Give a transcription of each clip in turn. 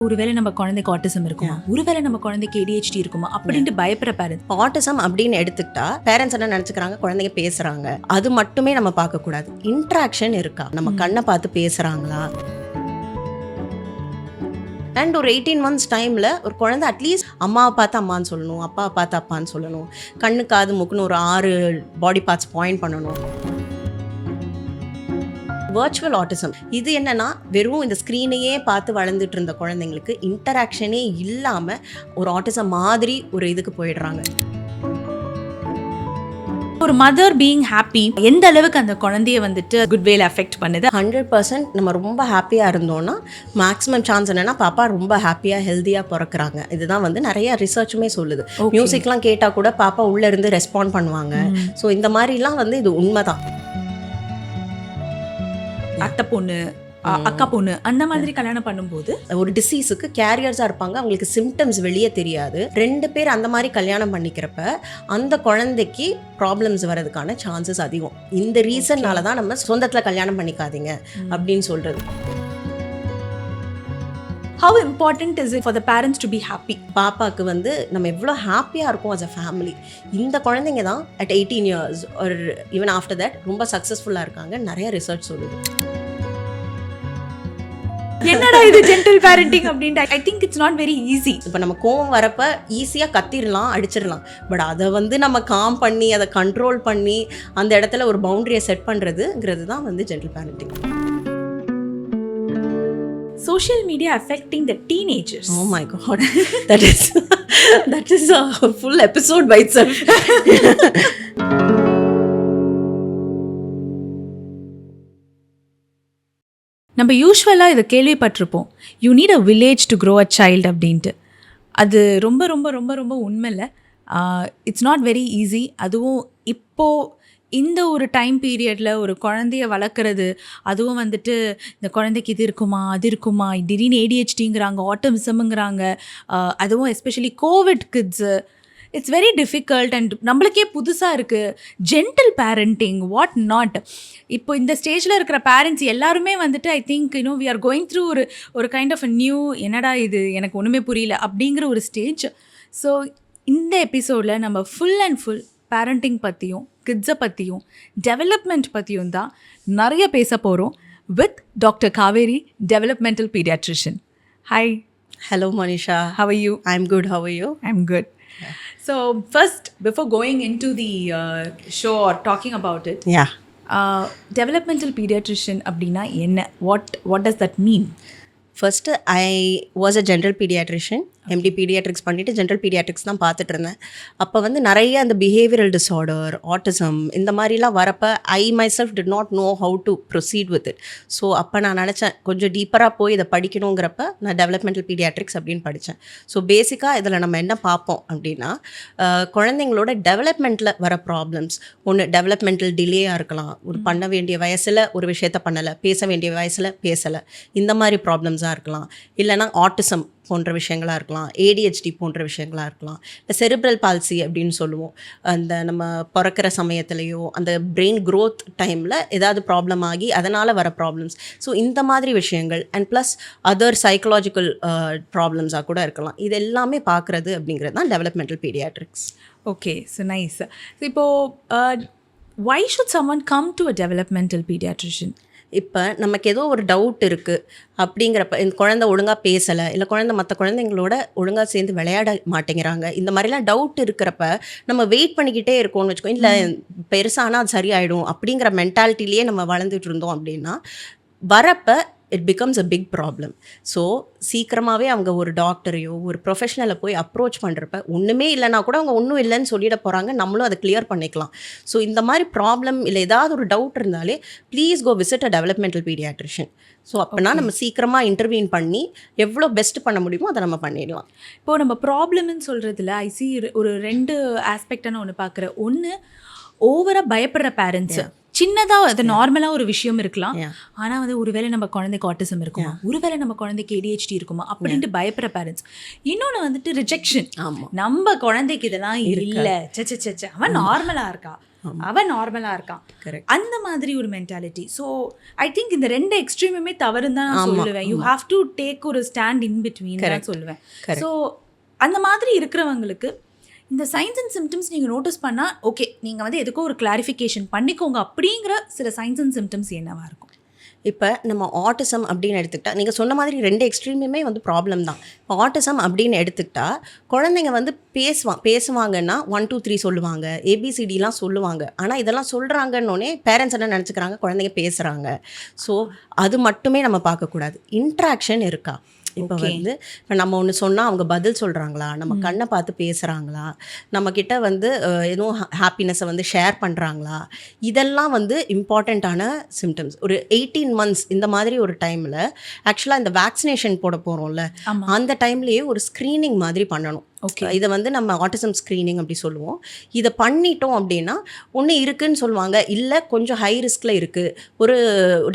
ஒருவேளை நம்ம குழந்தைக்கு ஆட்டிசம் இருக்குமா, ஒருவேளை நம்ம குழந்தைக்கு ADHD இருக்குமா அப்படின்ட்டு பயப்படுற பேரண்ட்ஸ். ஆட்டிசம் அப்படின்னு எடுத்துக்கிட்டா பேரண்ட்ஸ் என்ன நினைச்சுக்கிறாங்க, குழந்தைங்க பேசுறாங்க, அது மட்டுமே நம்ம பார்க்க கூடாது. இன்ட்ராக்ஷன் இருக்கா, நம்ம கண்ணை பார்த்து பேசுறாங்களா. அண்ட் ஒரு 18 months டைமில் ஒரு குழந்தை அட்லீஸ்ட் அம்மாவை பார்த்து அம்மான்னு சொல்லணும், அப்பாவை பார்த்து அப்பான்னு சொல்லணும், கண்ணு காது மூக்குன்னு ஒரு 6 பாடி பார்ட்ஸ் பாயிண்ட் பண்ணணும். வர்ச்சுவல் ஆட்டிசம் இது என்னன்னா, வெறும் இந்த ஸ்க்ரீனையே பார்த்து வளர்ந்துட்டு இருந்த குழந்தைங்களுக்கு இன்டராக்ஷனே இல்லாமல் ஒரு ஆட்டிசம் மாதிரி ஒரு இதுக்கு போயிடுறாங்க. ஒரு மதர் பீயிங் ஹாப்பி எந்த அளவுக்கு அந்த குழந்தைய வந்துட்டு குட் வேல அஃபெக்ட் பண்ணுது? 100% நம்ம ரொம்ப ஹாப்பியாக இருந்தோம்னா மேக்ஸிமம் சான்ஸ் என்னென்னா பாப்பா ரொம்ப ஹாப்பியாக ஹெல்த்தியாக பிறக்கிறாங்க. இதுதான் வந்து நிறைய ரிசர்ச்சுமே சொல்லுது. மியூசிக்லாம் கேட்டால் கூட பாப்பா உள்ளே இருந்து ரெஸ்பாண்ட் பண்ணுவாங்க. ஸோ இந்த மாதிரிலாம் வந்து இது உண்மைதான். அத்தை பொண்ணு, அக்கா பொண்ணு அந்த மாதிரி கல்யாணம் பண்ணும்போது ஒரு டிசீஸுக்கு கேரியர்ஸாக இருப்பாங்க, அவங்களுக்கு சிம்டம்ஸ் வெளியே தெரியாது. 2 பேர் அந்த மாதிரி கல்யாணம் பண்ணிக்கிறப்ப அந்த குழந்தைக்கு ப்ராப்ளம்ஸ் வர்றதுக்கான சான்சஸ் அதிகம். இந்த ரீசன்னால தான் நம்ம சொந்தத்தில் கல்யாணம் பண்ணிக்காதீங்க அப்படின்னு சொல்கிறது. How important is it for the parents to be happy? பாப்பாவுக்கு வந்து நம்ம எவ்வளோ ஹாப்பியாக இருக்கோம் as a family. இந்த குழந்தைங்க தான் at 18 years or even after that ரொம்ப சக்ஸஸ்ஃபுல்லாக இருக்காங்க, நிறைய ரிசர்ச் சொல்லுது. என்னடா இது ஜென்டில் பேரண்டிங் அப்படின்ட்டு I think it's not very easy. இப்போ நம்ம கோவம் வரப்ப ஈஸியாக கத்திடலாம், அடிச்சிடலாம். பட் அதை வந்து நம்ம காம் பண்ணி அதை கண்ட்ரோல் பண்ணி அந்த இடத்துல ஒரு பவுண்டரியை செட் பண்ணுறதுங்கிறது தான் வந்து gentle parenting. Social media affecting the teenagers. Oh my God, that is a full episode by itself. நம்ம யூஸ்வலாக இதை கேள்விப்பட்டிருப்போம், you need a village to grow a child அப்படின்ட்டு. அது ரொம்ப ரொம்ப ரொம்ப ரொம்ப உண்மை இல்லை. It's not very easy. அதுவும் இப்போது இந்த ஒரு டைம் பீரியடில் ஒரு குழந்தைய வளர்க்குறது, அதுவும் வந்துட்டு இந்த குழந்தைக்கு இது இருக்குமா அது இருக்குமா, திடீர்னு ADHDங்கிறாங்க, ஆட்டிசம்ங்கிறாங்க, அதுவும் especially covid kids, it's very difficult and நம்மளுக்கே புதுசாக இருக்குது. Gentle parenting what not. இப்போ இந்த ஸ்டேஜில் இருக்கிற பேரண்ட்ஸ் எல்லாருமே வந்துட்டு I think we are going through ஒரு கைண்ட் ஆஃப் அ நியூ, என்னடா இது எனக்கு ஒன்றுமே புரியல அப்படிங்கிற ஒரு ஸ்டேஜ். ஸோ இந்த எபிசோடில் நம்ம ஃபுல் அண்ட் ஃபுல் பேரண்டிங் பற்றியும் கிட்ஸை பற்றியும் டெவலப்மெண்ட் பற்றியும் தான் நிறைய பேச போகிறோம் with doctor Kaveri, developmental paediatrician. Hi. Hello Monisha, how are you? I'm good, how are you? I'm good. Yeah. So first, before going into the show or talking about it, developmental pediatrician அப்படின்னா என்ன? What does that mean? First, I was a general pediatrician. MD pediatrics பண்ணிவிட்டு general Pediatrics தான் பார்த்துட்டு இருந்தேன். அப்போ வந்து நிறைய அந்த பிஹேவியரல் டிஸார்டர், ஆட்டிசம் இந்த மாதிரிலாம் வரப்போ I my self did not know how to proceed with it. So அப்போ நான் நினச்சேன் கொஞ்சம் டீப்பராக போய் இதை படிக்கணுங்கிறப்ப நான் டெவலப்மெண்டல் பீடியாட்ரிக்ஸ் அப்படின்னு படித்தேன். ஸோ பேசிக்காக இதில் நம்ம என்ன பார்ப்போம் அப்படின்னா, குழந்தைங்களோட டெவலப்மெண்ட்டில் வர ப்ராப்ளம்ஸ், ஒன்று டெவலப்மெண்டல் டிலேயாக இருக்கலாம், ஒரு பண்ண வேண்டிய வயசில் ஒரு விஷயத்த பண்ணலை, பேச வேண்டிய வயசில் பேசலை, இந்த மாதிரி ப்ராப்ளம்ஸாக இருக்கலாம். இல்லைனா ஆட்டிசம் போன்ற விஷயங்களாக இருக்கலாம், ADHD போன்ற விஷயங்களாக இருக்கலாம், இல்லை செரிப்ரல் பால்சி அப்படின்னு சொல்லுவோம். அந்த நம்ம பிறக்கிற சமயத்துலேயோ அந்த பிரெயின் க்ரோத் டைமில் ஏதாவது ப்ராப்ளம் ஆகி அதனால் வர ப்ராப்ளம்ஸ். ஸோ இந்த மாதிரி விஷயங்கள் அண்ட் ப்ளஸ் அதர் சைக்கலாஜிக்கல் ப்ராப்ளம்ஸாக கூட இருக்கலாம். இது எல்லாமே பார்க்குறது அப்படிங்கிறது தான் developmental paediatrics. Okay, so nice. So இப்போது why should someone come to a developmental pediatrician? இப்போ நமக்கு ஏதோ ஒரு டவுட் இருக்குது அப்படிங்கிறப்ப, இந்த குழந்தை ஒழுங்காக பேசலை, இல்லை குழந்தை மற்ற குழந்தைங்களோட ஒழுங்காக சேர்ந்து விளையாட மாட்டேங்கிறாங்க, இந்த மாதிரிலாம் டவுட் இருக்கிறப்ப நம்ம வெயிட் பண்ணிக்கிட்டே இருக்கோம்னு வச்சுக்கோ, இல்லை பெருசானால் அது சரியாயிடும் அப்படிங்கிற மென்டாலிட்டிலேயே நம்ம வளர்ந்துட்டு இருந்தோம் அப்படின்னா வரப்போ it becomes a big problem. So சீக்கிரமாகவே அவங்க ஒரு டாக்டரையோ ஒரு ப்ரொஃபஷனலை போய் அப்ரோச் பண்ணுறப்ப ஒன்றுமே இல்லைனா கூட அவங்க ஒன்றும் இல்லைன்னு சொல்லிட போகிறாங்க, நம்மளும் அதை கிளியர் பண்ணிக்கலாம். ஸோ இந்த மாதிரி ப்ராப்ளம் இல்லை ஏதாவது ஒரு டவுட் இருந்தாலே please go visit a developmental paediatrician. So அப்போனா நம்ம சீக்கிரமாக இன்டர்வியூன் பண்ணி எவ்வளோ பெஸ்ட் பண்ண முடியுமோ அதை நம்ம பண்ணிடலாம். இப்போது நம்ம ப்ராப்ளம்னு சொல்கிறதுல ஐ சி ஒரு 2 ஆஸ்பெக்டான ஒன்று பார்க்குறேன். ஒன்று, ஓவராக பயப்படுற பேரண்ட்ஸு, சின்னதாக அது நார்மலாக ஒரு விஷயம் இருக்கலாம், ஆனால் வந்து ஒருவேளை நம்ம குழந்தைக்கு ஆட்டிசம் இருக்குமா, ஒருவேளை நம்ம குழந்தைக்கு ADHD இருக்குமா அப்படின்ட்டு பயப்படுற பேரண்ட்ஸ். இன்னொன்று வந்துட்டு ரிஜெக்ஷன், நம்ம குழந்தைக்கு இதெல்லாம் இல்லை, சச்ச அவன் நார்மலாக இருக்கா, அவன் நார்மலாக இருக்கான். Correct. அந்த மாதிரி ஒரு மென்டாலிட்டி. ஸோ ஐ திங்க் இந்த 2 எக்ஸ்ட்ரீமுமே தவறுன்னு தான் நான் சொல்லுவேன். யூ ஹாவ் டு டேக் ஒரு ஸ்டாண்ட் இன் பிட்வீன் தான் சொல்லுவேன். ஸோ அந்த மாதிரி இருக்கிறவங்களுக்கு இந்த சைன்ஸ் அண்ட் சிம்டம்ஸ் நீங்கள் நோட்டீஸ் பண்ணால் ஓகே, நீங்கள் வந்து எதுக்கோ ஒரு கிளாரிஃபிகேஷன் பண்ணிக்கோங்க அப்படிங்கிற சில சைன்ஸ் அண்ட் சிம்டம்ஸ் என்னவாக இருக்கும்? இப்போ நம்ம ஆட்டிசம் அப்படின்னு எடுத்துக்கிட்டா, நீங்கள் சொன்ன மாதிரி 2 எக்ஸ்ட்ரீமுமே வந்து ப்ராப்ளம் தான். இப்போ ஆட்டிசம் அப்படின்னு எடுத்துக்கிட்டா குழந்தைங்க வந்து பேசுவாங்கன்னா 1 2 3 சொல்லுவாங்க, ஏபிசிடிலாம் சொல்லுவாங்க. ஆனால் இதெல்லாம் சொல்கிறாங்கன்னொன்னே பேரண்ட்ஸ் என்ன நினச்சிக்கிறாங்க, குழந்தைங்க பேசுகிறாங்க. ஸோ அது மட்டுமே நம்ம பார்க்கக்கூடாது. இன்ட்ராக்ஷன் இருக்கா? இப்போ வந்து இப்போ நம்ம ஒன்று சொன்னால் அவங்க பதில் சொல்கிறாங்களா, நம்ம கண்ணை பார்த்து பேசுகிறாங்களா, நம்மக்கிட்ட வந்து எதுவும் ஹாப்பினஸை வந்து ஷேர் பண்ணுறாங்களா, இதெல்லாம் வந்து இம்பார்ட்டண்ட்டான சிம்டம்ஸ். ஒரு 18 months இந்த மாதிரி ஒரு டைமில் ஆக்சுவலாக இந்த வேக்சினேஷன் போட போகிறோம்ல, அந்த டைம்லேயே ஒரு ஸ்க்ரீனிங் மாதிரி பண்ணணும். இதை வந்து நம்ம ஆட்டிசம் ஸ்க்ரீனிங் அப்படி சொல்லுவோம். இதை பண்ணிட்டோம் அப்படின்னா ஒன்று இருக்குன்னு சொல்லுவாங்க, இல்லை கொஞ்சம் ஹை ரிஸ்கில் இருக்குது, ஒரு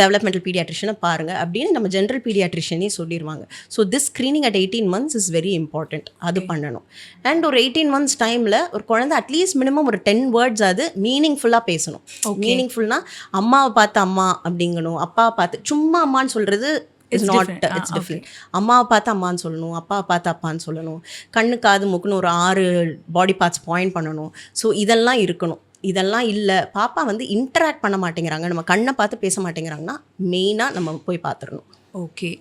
டெவலப்மெண்டல் பீடியாட்ரிஷனை பாருங்கள் அப்படின்னு நம்ம ஜென்ரல் பீடியாட்ரிஷனே சொல்லிடுவாங்க. So this screening at 18 months is very important. அது பண்ணணும். அண்ட் ஒரு 18 months டைமில் ஒரு குழந்தை அட்லீஸ்ட் மினிமம் ஒரு 10 words அது மீனிங்ஃபுல்லாக பேசணும். மீனிங்ஃபுல்னா அம்மாவை பார்த்து அம்மா அப்படிங்கணும், அப்பாவை பார்த்து சும்மா அம்மான்னு சொல்கிறது இட்ஸ் டிஃப்ரெண்ட். அம்மாவை பார்த்து அம்மான்னு சொல்லணும், அப்பாவை பார்த்து அப்பான்னு சொல்லணும், கண்ணு காது மூக்குன்னு ஒரு 6 பாடி பார்ட்ஸ் பாயிண்ட் பண்ணணும். ஸோ இதெல்லாம் இருக்கணும். இதெல்லாம் இல்லை, பாப்பா வந்து இன்டராக்ட் பண்ண மாட்டேங்கிறாங்க, நம்ம கண்ணை பார்த்து பேச மாட்டேங்கிறாங்கன்னா மெயினாக நம்ம போய் பார்த்துடணும். Okay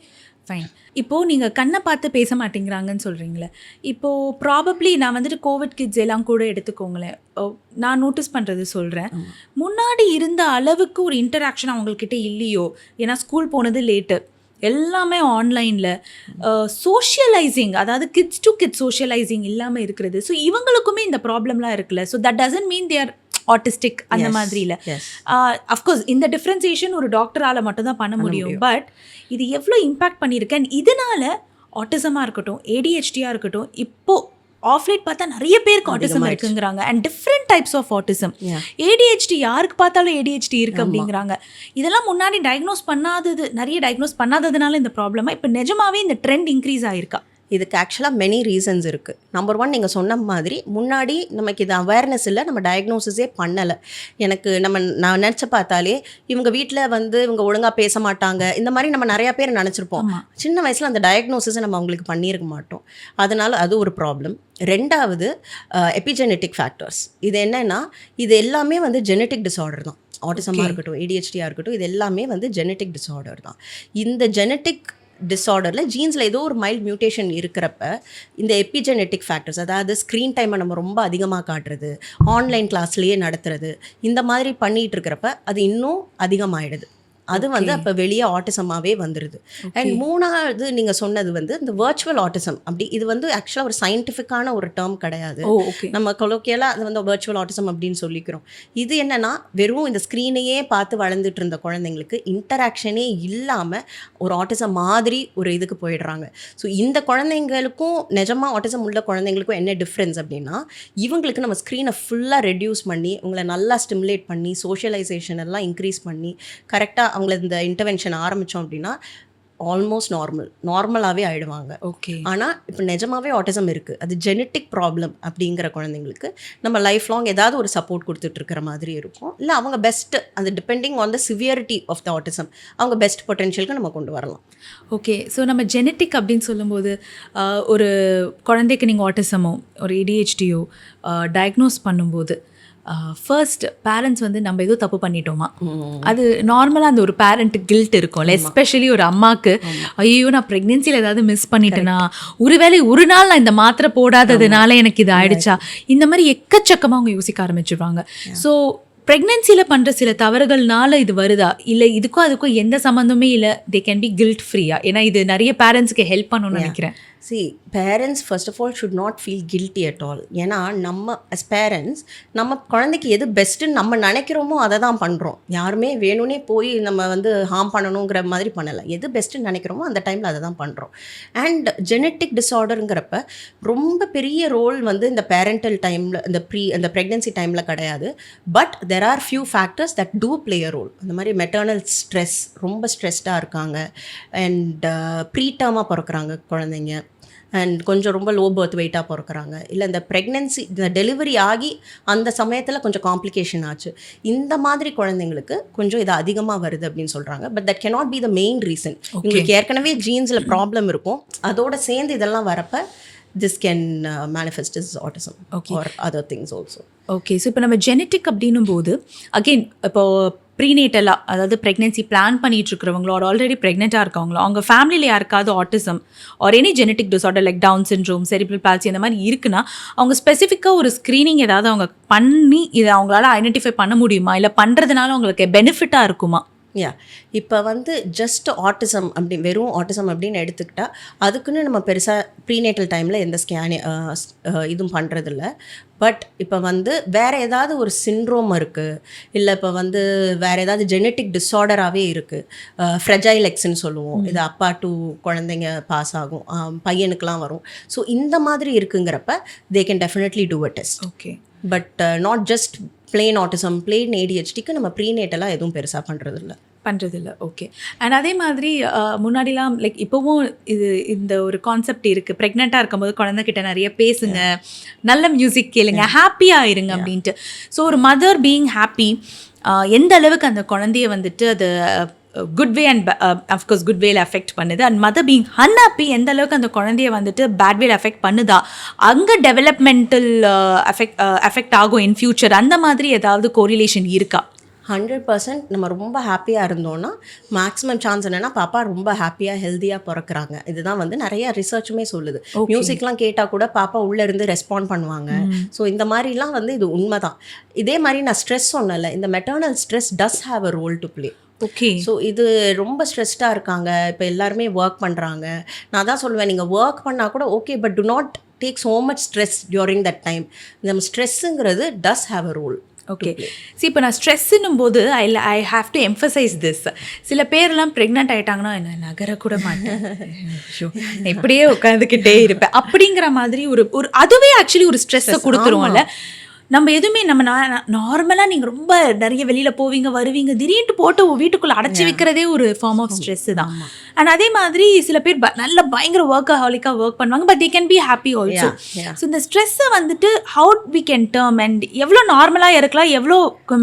fine. இப்போது நீங்கள் கண்ணை பார்த்து பேச மாட்டேங்கிறாங்கன்னு சொல்கிறீங்களே, இப்போது ப்ராபப்ளி நான் வந்துட்டு கோவிட் கிட்ஸ் எல்லாம் கூட எடுத்துக்கோங்களேன், நான் நோட்டீஸ் பண்ணுறது சொல்கிறேன், முன்னாடி இருந்த அளவுக்கு ஒரு இன்டராக்ஷன் அவங்கக்கிட்ட இல்லையோ, ஏன்னா ஸ்கூல் போனது லேட்டு, எல்லாமே ஆன்லைனில் சோஷியலைசிங், அதாவது கிட்ஸ் டு கிட்ஸ் சோஷியலைசிங் இல்லாமல் இருக்கிறது. ஸோ இவங்களுக்குமே இந்த ப்ராப்ளம்லாம் இருக்குல்ல. So that doesn't mean they're autistic அந்த மாதிரி இல்லை. அஃப்கோர்ஸ் இந்த டிஃப்ரென்சியேஷன் ஒரு டாக்டரால் மட்டும்தான் பண்ண முடியும். பட் இது எவ்வளோ இம்பேக்ட் பண்ணியிருக்கேன், இதனால் ஆட்டிசமாக இருக்கட்டும், ஏடிஹெச்டியாக இருக்கட்டும், இப்போது ஆஃப்லைட் பார்த்தா நிறைய பேருக்கு ஆட்டிசம் இருக்குங்கிறாங்க. And different types of autism. ADHD யாருக்கு பார்த்தாலும் ஏடிஹெச்டி இருக்குது அப்படிங்கிறாங்க. இதெல்லாம் முன்னாடி டயக்னோஸ் பண்ணாதது, நிறைய டயக்னோஸ் பண்ணாததுனால இந்த ப்ராப்ளமாக இப்போ நிஜமாவே இந்த ட்ரெண்ட் இன்க்ரீஸ் ஆகிருக்கா? இதுக்கு ஆக்சுவலாக மெனி ரீசன்ஸ் இருக்குது. நம்பர் 1, நீங்கள் சொன்ன மாதிரி முன்னாடி நமக்கு இது அவேர்னஸ் இல்லை, நம்ம டயக்னோசிஸே பண்ணலை. நான் நினச்சி பார்த்தாலே இவங்க வீட்டில் வந்து இவங்க ஒழுங்காக பேச மாட்டாங்க, இந்த மாதிரி நம்ம நிறையா பேர் நினச்சிருப்போம். சின்ன வயசில் அந்த டயக்னோசிஸை நம்ம அவங்களுக்கு பண்ணியிருக்க மாட்டோம். அதனால் அது ஒரு ப்ராப்ளம். 2வது எபிஜெனட்டிக் ஃபேக்டர்ஸ். இது என்னென்னா, இது எல்லாமே வந்து ஜெனட்டிக் டிஸார்டர் தான். ஆட்டிசமாக இருக்கட்டும், ஏடிஹெச்டியாக இருக்கட்டும், இது எல்லாமே வந்து ஜெனட்டிக் டிஸார்டர் தான். இந்த ஜெனட்டிக் டிஸார்டரில் ஜீன்ஸில் ஏதோ ஒரு மைல்ட் மியூட்டேஷன் இருக்கிறப்ப இந்த எபிஜெனட்டிக் ஃபேக்டர்ஸ், அதாவது ஸ்க்ரீன் டைமை நம்ம ரொம்ப அதிகமாக காட்டுறது, ஆன்லைன் கிளாஸ்லேயே நடத்துறது, இந்த மாதிரி பண்ணிகிட்டு இருக்கிறப்ப அது இன்னும் அதிகமாகிடுது. அது வந்து அப்போ வெளியே ஆட்டிசமாகவே வந்துடுது. அண்ட் 3வது நீங்கள் சொன்னது வந்து இந்த வர்ச்சுவல் ஆட்டிசம். அப்படி இது வந்து ஆக்சுவலாக ஒரு சயின்டிஃபிக்கான ஒரு டேர்ம் கிடையாது. நம்ம கொலோக்கியலாக அது வந்து வர்ச்சுவல் ஆட்டிசம் அப்படின்னு சொல்லிக்கிறோம். இது என்னென்னா, வெறும் இந்த ஸ்க்ரீனையே பார்த்து வளர்ந்துட்டு இருந்த குழந்தைங்களுக்கு இன்டராக்ஷனே இல்லாமல் ஒரு ஆட்டிசம் மாதிரி ஒரு இதுக்கு போயிடுறாங்க. ஸோ இந்த குழந்தைங்களுக்கும் நிஜமாக ஆட்டிசம் உள்ள குழந்தைங்களுக்கும் என்ன டிஃப்ரென்ஸ் அப்படின்னா, இவங்களுக்கு நம்ம ஸ்க்ரீனை ஃபுல்லாக ரெடியூஸ் பண்ணி உங்களை நல்லா ஸ்டிமுலேட் பண்ணி சோஷியலைசேஷன் எல்லாம் இன்க்ரீஸ் பண்ணி கரெக்டாக அவங்கள இந்த இன்டர்வென்ஷன் ஆரம்பித்தோம் அப்படின்னா ஆல்மோஸ்ட் நார்மலாகவே ஆகிடுவாங்க. ஓகே. ஆனால் இப்போ நிஜமாகவே ஆட்டிசம் இருக்குது, அது ஜெனட்டிக் ப்ராப்ளம் அப்படிங்கிற குழந்தைங்களுக்கு நம்ம லைஃப் லாங் ஏதாவது ஒரு சப்போர்ட் கொடுத்துட்ருக்கிற மாதிரி இருக்கும். இல்லை அவங்க பெஸ்ட்டு, அந்த depending on the severity of the autism, அவங்க பெஸ்ட் பொட்டென்ஷியலுக்கு நம்ம கொண்டு வரலாம். ஓகே. ஸோ நம்ம ஜெனட்டிக் அப்படின்னு சொல்லும்போது ஒரு குழந்தைக்கு நீங்கள் ஆட்டிசமோ ஒரு ஏடிஹெச்டியோ டயக்னோஸ் பண்ணும்போது ஃபர்ஸ்ட் பேரண்ட்ஸ் வந்து நம்ம ஏதோ தப்பு பண்ணிட்டோமா, அது நார்மலாக அந்த ஒரு பேரண்ட் கில்ட் இருக்கும்ல, எஸ்பெஷலி ஒரு அம்மாவுக்கு, ஐயோ நான் ப்ரெக்னென்சியில் ஏதாவது மிஸ் பண்ணிட்டேனா, ஒருவேளை ஒரு நாள் நான் இந்த மாத்திரை போடாததுனால எனக்கு இது ஆயிடுச்சா, இந்த மாதிரி எக்கச்சக்கமாக அவங்க யோசிக்க ஆரம்பிச்சிடுவாங்க. ஸோ ப்ரெக்னென்சியில் பண்ணுற சில தவறுகள்னால இது வருதா, இல்லை இதுக்கும் அதுக்கும் எந்த சம்மந்தமே இல்லை, தே கேன் பி கில்ட் ஃப்ரீயா? ஏன்னா இது நிறைய பேரண்ட்ஸ்க்கு ஹெல்ப் பண்ணணும்னு நினைக்கிறேன். Parents first of all should not feel guilty at all. ஏன்னா நம்ம அஸ் பேரண்ட்ஸ் நம்ம குழந்தைக்கு எது பெஸ்ட்டுன்னு நம்ம நினைக்கிறோமோ அதை தான் பண்ணுறோம். யாருமே வேணும்னே போய் நம்ம வந்து ஹார்ம் பண்ணணுங்கிற மாதிரி பண்ணலை. எது பெஸ்ட்டுன்னு நினைக்கிறோமோ அந்த டைமில் அதை தான் பண்ணுறோம். அண்ட் ஜெனட்டிக் டிஸார்டருங்கிறப்ப ரொம்ப பெரிய ரோல் வந்து இந்த பேரண்டல் டைமில், அந்த ப்ரெக்னென்சி டைமில் கிடையாது. But there are few factors that do play a role. அந்த மாதிரி மெட்டர்னல் ஸ்ட்ரெஸ், ரொம்ப ஸ்ட்ரெஸ்டாக இருக்காங்க, அண்ட் ப்ரீடர்மாக பிறக்கிறாங்க குழந்தைங்க, அண்ட் கொஞ்சம் ரொம்ப லோ பர்த் வெயிட்டாக பிறக்கிறாங்க, இல்லை இந்த ப்ரெக்னென்சி இந்த டெலிவரி ஆகி அந்த சமயத்தில் கொஞ்சம் காம்ப்ளிகேஷன் ஆச்சு, இந்த மாதிரி குழந்தைங்களுக்கு கொஞ்சம் இது அதிகமாக வருது அப்படின்னு சொல்கிறாங்க. But that cannot be the main reason. உங்களுக்கு ஏற்கனவே ஜீன்ஸில் ப்ராப்ளம் இருக்கும், அதோட சேர்ந்து இதெல்லாம் வரப்போ this can manifest as autism or other things also. Okay. So இப்போ நம்ம ஜெனட்டிக் அப்படின்னும் போது அகெயின் இப்போது ப்ரீனேட்டலாக, அதாவது ப்ரெக்னென்சி பிளான் பண்ணிட்டு இருக்கிறவங்களோ ஒரு ஆல்ரெடி ப்ரெக்னெண்ட்டாக இருக்கவங்களோ அவங்க ஃபேமிலியில் யாருக்காவது autism or any genetic disorder like Down syndrome, cerebral palsy அந்த மாதிரி இருக்குன்னா அவங்க ஸ்பெசிஃபிக்காக ஒரு ஸ்க்ரீனிங் ஏதாவது அவங்க பண்ணி இதை அவங்களால ஐடென்டிஃபை பண்ண முடியுமா, இல்லை பண்ணுறதுனால அவங்களுக்கு பெனிஃபிட்டாக இருக்குமா? இப்போ வந்து ஜஸ்ட் ஆட்டிசம் அப்படி வெறும் ஆட்டிசம் அப்படின்னு எடுத்துக்கிட்டால் அதுக்குன்னு நம்ம பெருசாக ப்ரீனேட்டல் டைமில் எந்த இதுவும் பண்ணுறதில்ல. பட் இப்போ வந்து வேறு ஏதாவது ஒரு சிண்ட்ரோம் இருக்குது, இல்லை இப்போ வந்து வேறு ஏதாவது ஜெனட்டிக் டிஸார்டராகவே இருக்குது, ஃப்ரெஜைல் எக்ஸ்ன்னு சொல்லுவோம், இது அப்பா டு குழந்தைங்க பாஸ் ஆகும், பையனுக்கெலாம் வரும். ஸோ இந்த மாதிரி இருக்குங்கிறப்ப they can definitely do a test. Okay. But not just plain autism, plain ADHDக்கு நம்ம ப்ரீனேட்டலாக எதுவும் பெருசாக பண்ணுறதில்ல. ஓகே. அண்ட் அதே மாதிரி முன்னாடிலாம் லைக் இப்போவும் இந்த ஒரு கான்செப்ட் இருக்குது, ப்ரெக்னெண்ட்டாக இருக்கும்போது குழந்தைகிட்ட நிறைய பேசுங்க, நல்ல மியூசிக் கேளுங்க, ஹாப்பியாக இருங்க அப்படின்ட்டு. ஸோ ஒரு மதர் பீயிங் ஹாப்பி எந்த அளவுக்கு அந்த குழந்தைய வந்துட்டு அது good way and of course good வேல அஃபெக்ட் பண்ணுது, அண்ட் மதர் பீயிங் அன்ஹாப்பி எந்த அளவுக்கு அந்த குழந்தைய வந்துட்டு பேட் வேல அஃபெக்ட் பண்ணுதா, அங்கே டெவலப்மெண்டல் அஃபெக்ட் ஆகும் இன் ஃபியூச்சர், அந்த மாதிரி ஏதாவது கோரிலேஷன் இருக்கா? 100% நம்ம ரொம்ப ஹாப்பியாக இருந்தோன்னா மேக்ஸிமம் சான்ஸ் என்னென்னா பாப்பா ரொம்ப ஹாப்பியாக ஹெல்த்தியாக பிறக்கிறாங்க. இதுதான் வந்து நிறைய ரிசர்ச்சுமே சொல்லுது. மியூசிக்லாம் கேட்டால் கூட பாப்பா உள்ளேருந்து ரெஸ்பாண்ட் பண்ணுவாங்க. ஸோ இந்த மாதிரிலாம் வந்து இது உண்மை தான். இதே மாதிரி நான் ஸ்ட்ரெஸ் சொன்னல, இந்த maternal stress does have a role to play. Okay. So இது ரொம்ப ஸ்ட்ரெஸ்டாக இருக்காங்க, இப்போ எல்லாருமே ஒர்க் பண்ணுறாங்க. நான் தான் சொல்லுவேன், நீங்கள் ஒர்க் பண்ணால் கூட okay, but do not take so much stress during that time. இந்த ஸ்ட்ரெஸ்ஸுங்கிறது does have a role. Okay. So இப்போ நான் ஸ்ட்ரெஸ்ஸுன்னும் போது I have to emphasise this. சில பேர்லாம் ப்ரெக்னென்ட் ஆகிட்டாங்கன்னா என்ன நகரக்கூட மாட்டேன், இப்படியே உட்காந்துக்கிட்டே இருப்பேன் அப்படிங்கிற மாதிரி ஒரு அதுவே ஆக்சுவலி ஒரு ஸ்ட்ரெஸ்ஸை கொடுத்துருவோம்ல. நம்ம எதுவுமே நம்ம நார்மலாக நீங்கள் ரொம்ப நிறைய வெளியில் போவீங்க வருவீங்க, திடீர்னு போட்டு வீட்டுக்குள்ளே அடைச்சி வைக்கிறதே ஒரு ஃபார்ம் ஆஃப் ஸ்ட்ரெஸ்ஸு தான். அண்ட் அதே மாதிரி சில பேர் நல்ல பயங்கர ஒர்க்காக ஒர்க் பண்ணுவாங்க, but they can be happy also. So இந்த ஸ்ட்ரெஸ்ஸை வந்துட்டு how we can term and எவ்வளோ நார்மலாக இருக்கலாம், எவ்வளோ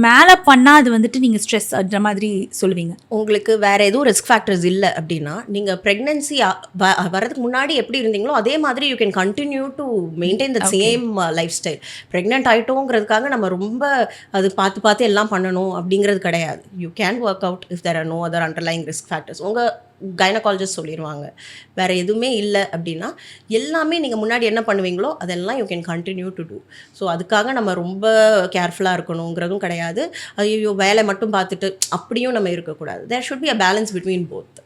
மேலே பண்ணால் அது வந்துட்டு நீங்கள் ஸ்ட்ரெஸ் அந்த மாதிரி சொல்லுவீங்க? உங்களுக்கு வேறு எதுவும் ரிஸ்க் ஃபேக்டர்ஸ் இல்லை அப்படின்னா நீங்கள் ப்ரெக்னென்சி வரதுக்கு முன்னாடி எப்படி இருந்தீங்களோ அதே மாதிரி you can continue to maintain the same lifestyle. Pregnant ஆகிட்டோங்கிறதுக்காக நம்ம ரொம்ப அது பார்த்து எல்லாம் பண்ணணும் அப்படிங்கிறது கிடையாது. You can work out if there are no other underlying risk factors. உங்கள் கைனகாலஜிஸ்ட் சொல்லிடுவாங்க. வேறு எதுவுமே இல்லை அப்படின்னா எல்லாமே நீங்கள் முன்னாடி என்ன பண்ணுவீங்களோ அதெல்லாம் you can continue to do. So அதுக்காக நம்ம ரொம்ப கேர்ஃபுல்லாக இருக்கணுங்கிறதும் கிடையாது. ஐயோ வேலை மட்டும் பார்த்துட்டு அப்படியும் நம்ம இருக்கக்கூடாது. There should be a balance between both.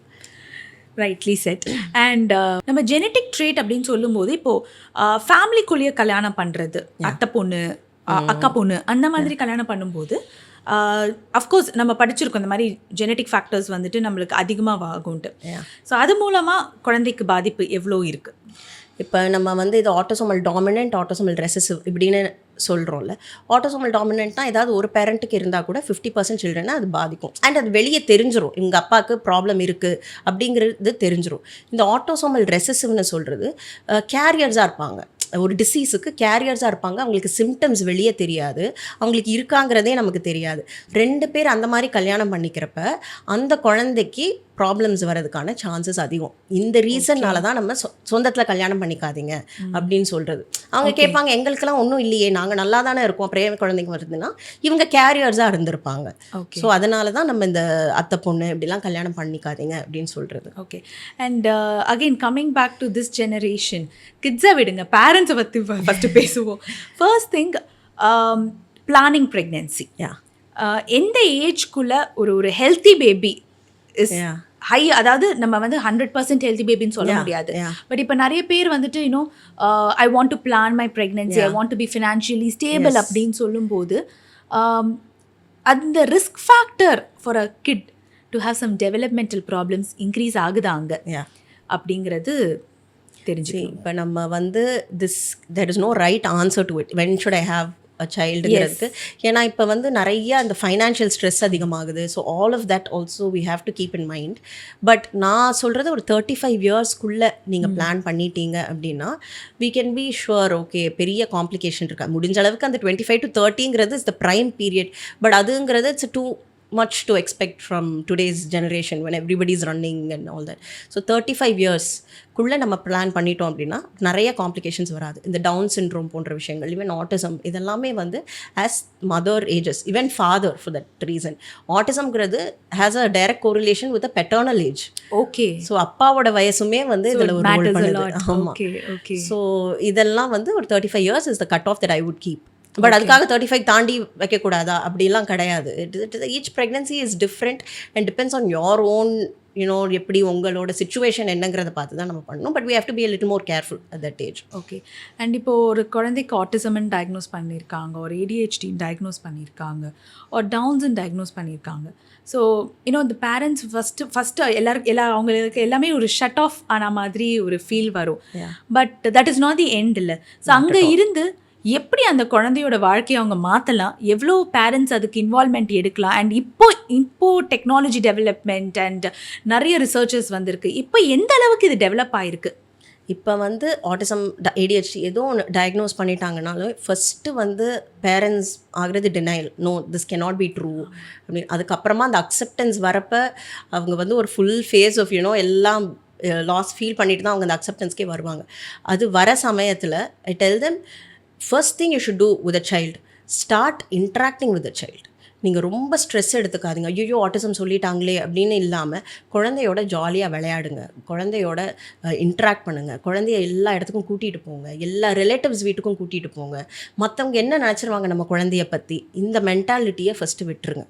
Rightly said. And நம்ம ஜெனட்டிக் ட்ரேட் அப்படின்னு சொல்லும்போது இப்போது ஃபேமிலிக்குள்ளேயே கல்யாணம் பண்ணுறது, அத்தை பொண்ணு அக்கா பொண்ணு அந்த மாதிரி கல்யாணம் பண்ணும்போது அஃப்கோர்ஸ் நம்ம படிச்சிருக்கோம் இந்த மாதிரி ஜெனட்டிக் ஃபேக்டர்ஸ் வந்துட்டு நம்மளுக்கு அதிகமாக ஆகும்ட்டு. ஸோ அது மூலமாக குழந்தைக்கு பாதிப்பு எவ்வளோ இருக்குது? இப்போ நம்ம வந்து இது ஆட்டோசோமல் டாமினன்ட், ஆட்டோசோமல் ரெசசிவ் இப்படின்னு சொல்கிறோம்ல. ஆட்டோசோமல் டாமினன்ட்னா ஏதாவது ஒரு பேரண்ட்டுக்கு இருந்தால் கூட 50% சில்ட்ரனை அது பாதிக்கும். அண்ட் அது வெளியே தெரிஞ்சிடும், இவங்க அப்பாவுக்கு ப்ராப்ளம் இருக்குது அப்படிங்கிறது தெரிஞ்சிடும். இந்த ஆட்டோசோமல் ரெசசிவ்னு சொல்கிறது கேரியர்ஸாக இருப்பாங்க, ஒரு டிசீஸுக்கு கேரியர்ஸாக இருப்பாங்க. அவங்களுக்கு சிம்டம்ஸ் வெளியே தெரியாது, அவங்களுக்கு இருக்காங்கிறதே நமக்கு தெரியாது. 2 பேர் அந்த மாதிரி கல்யாணம் பண்ணிக்கிறப்ப அந்த குழந்தைக்கு ப்ராப்ளம்ஸ் வரதுக்கான சான்சஸ் அதிகம். இந்த ரீசன்னால தான் நம்ம சொந்தத்தில் கல்யாணம் பண்ணிக்காதீங்க அப்படின்னு சொல்கிறது. அவங்க கேட்பாங்க, எங்களுக்கெல்லாம் ஒன்றும் இல்லையே, நாங்கள் நல்லா தானே இருக்கோம், அப்புறம் குழந்தைங்க வருதுன்னா இவங்க கேரியர்ஸாக இருந்திருப்பாங்க. ஸோ அதனால தான் நம்ம இந்த அத்தை பொண்ணு இப்படிலாம் கல்யாணம் பண்ணிக்காதீங்க அப்படின்னு சொல்கிறது. Okay. And again coming back to this generation, கிட்ஸை விடுங்க, பேரண்ட்ஸை பற்றி ஃபஸ்ட்டு பேசுவோம். First thing planning pregnancy. எந்த ஏஜ்குள்ளே ஒரு ஹெல்த்தி பேபி இஸ் ஹை, அதாவது நம்ம வந்து 100% ஹெல்த்தி பேபின்னு சொல்ல முடியாது. பட் இப்போ நிறைய பேர் வந்துட்டு இன்னும் I want to plan my pregnancy, I want to be financially stable அப்படின்னு சொல்லும்போது அந்த risk factor for a kid to have some developmental problems increase ஆகுதாங்க அப்படிங்கிறது தெரிஞ்சு. இப்போ நம்ம வந்து there is no right answer to it. When should I have சைல்டுங்கிறதுக்கு. ஏன்னா இப்போ வந்து நிறைய அந்த ஃபைனான்ஷியல் ஸ்ட்ரெஸ் அதிகமாகுது. So all of that also we have to keep in mind. But நான் சொல்கிறது ஒரு 35 இயர்ஸ்க்குள்ளே நீங்கள் பிளான் பண்ணிட்டீங்க அப்படின்னா we can be sure okay பெரிய காம்ப்ளிகேஷன் இருக்கா. முடிஞ்ச அளவுக்கு அந்த 25 to 30ங்கிறது is the prime period. But அதுங்கிறது it's too much to expect from today's generation when everybody is running and all that. So 35 years குள்ளே நம்ம பிளான் பண்ணிட்டோம் அப்படின்னா நிறைய காம்ப்ளிகேஷன்ஸ் வராது. இந்த டவுன் சிண்ட்ரோம் போன்ற விஷயங்கள், ஈவன் ஆட்டிசம், இதெல்லாமே வந்து as mother ages, even father for that reason. ஆட்டிசம்ங்கிறது has a direct correlation with a paternal age. Okay. So அப்பாவோட வயசுமே வந்து இதில் ஒரு ரோல் பண்ணுது. ஆமாம். ஸோ இதெல்லாம் வந்து ஒரு 35 years is the cut off that I would keep. But அதுக்காக 35 தாண்டி வைக்கக்கூடாதா அப்படிலாம் கிடையாது. Each pregnancy is different and depends on your own எப்படி உங்களோட சிச்சுவேஷன் என்னங்கிறத பார்த்து தான் நம்ம பண்ணணும். But we have to be a little more careful at that age. Okay. And இப்போது ஒரு குழந்தைக்கு ஆட்டிசம்னு டயக்னோஸ் பண்ணியிருக்காங்க, ஒரு ADHD டயக்னோஸ் பண்ணியிருக்காங்க, ஒரு டவுன்ஸ்ன்னு டயக்னோஸ் பண்ணியிருக்காங்க. ஸோ இந்த பேரண்ட்ஸ் ஃபஸ்ட்டு அவங்களுக்கு எல்லாமே ஒரு ஷட் ஆஃப் ஆன மாதிரி ஒரு ஃபீல் வரும். But that is not the end இல்லை. ஸோ அங்கே இருந்து எப்படி அந்த குழந்தையோட வாழ்க்கையை அவங்க மாற்றலாம், எவ்வளோ பேரண்ட்ஸ் அதுக்கு இன்வால்மெண்ட் எடுக்கலாம், அண்ட் இப்போ டெக்னாலஜி டெவலப்மெண்ட் அண்ட் நிறைய ரிசர்ச்சஸ் வந்திருக்கு, இப்போ எந்த அளவுக்கு இது டெவலப் ஆகிருக்கு? இப்போ வந்து ஆட்டிசம் ADHD ஏதோ ஒன்று டயக்னோஸ் பண்ணிட்டாங்கனாலும் ஃபஸ்ட்டு வந்து பேரண்ட்ஸ் ஆகிறது denial, no this cannot be true அப்படின்னு. அதுக்கப்புறமா அந்த அக்செப்டன்ஸ் வரப்போ அவங்க வந்து ஒரு ஃபுல் ஃபேஸ் ஆஃப் எல்லாம் லாஸ் ஃபீல் பண்ணிட்டு தான் அவங்க அந்த அக்செப்டன்ஸ்க்கே வருவாங்க. அது வர சமயத்தில் I tell them, first thing you should do with a child, start interacting with the child. நீங்கள் ரொம்ப ஸ்ட்ரெஸ் எடுத்துக்காதீங்க, ஐயோ ஆட்டிசம் சொல்லிட்டாங்களே அப்படின்னு இல்லாமல் குழந்தையோட ஜாலியாக விளையாடுங்க, குழந்தையோட இன்ட்ராக்ட் பண்ணுங்கள், குழந்தைய எல்லா இடத்துக்கும் கூட்டிகிட்டு போங்க, எல்லா ரிலேட்டிவ்ஸ் வீட்டுக்கும் கூட்டிகிட்டு போங்க. மற்றவங்க என்ன நினச்சிருவாங்க நம்ம குழந்தைய பற்றி, இந்த மென்டாலிட்டியை ஃபஸ்ட்டு விட்டுருங்க.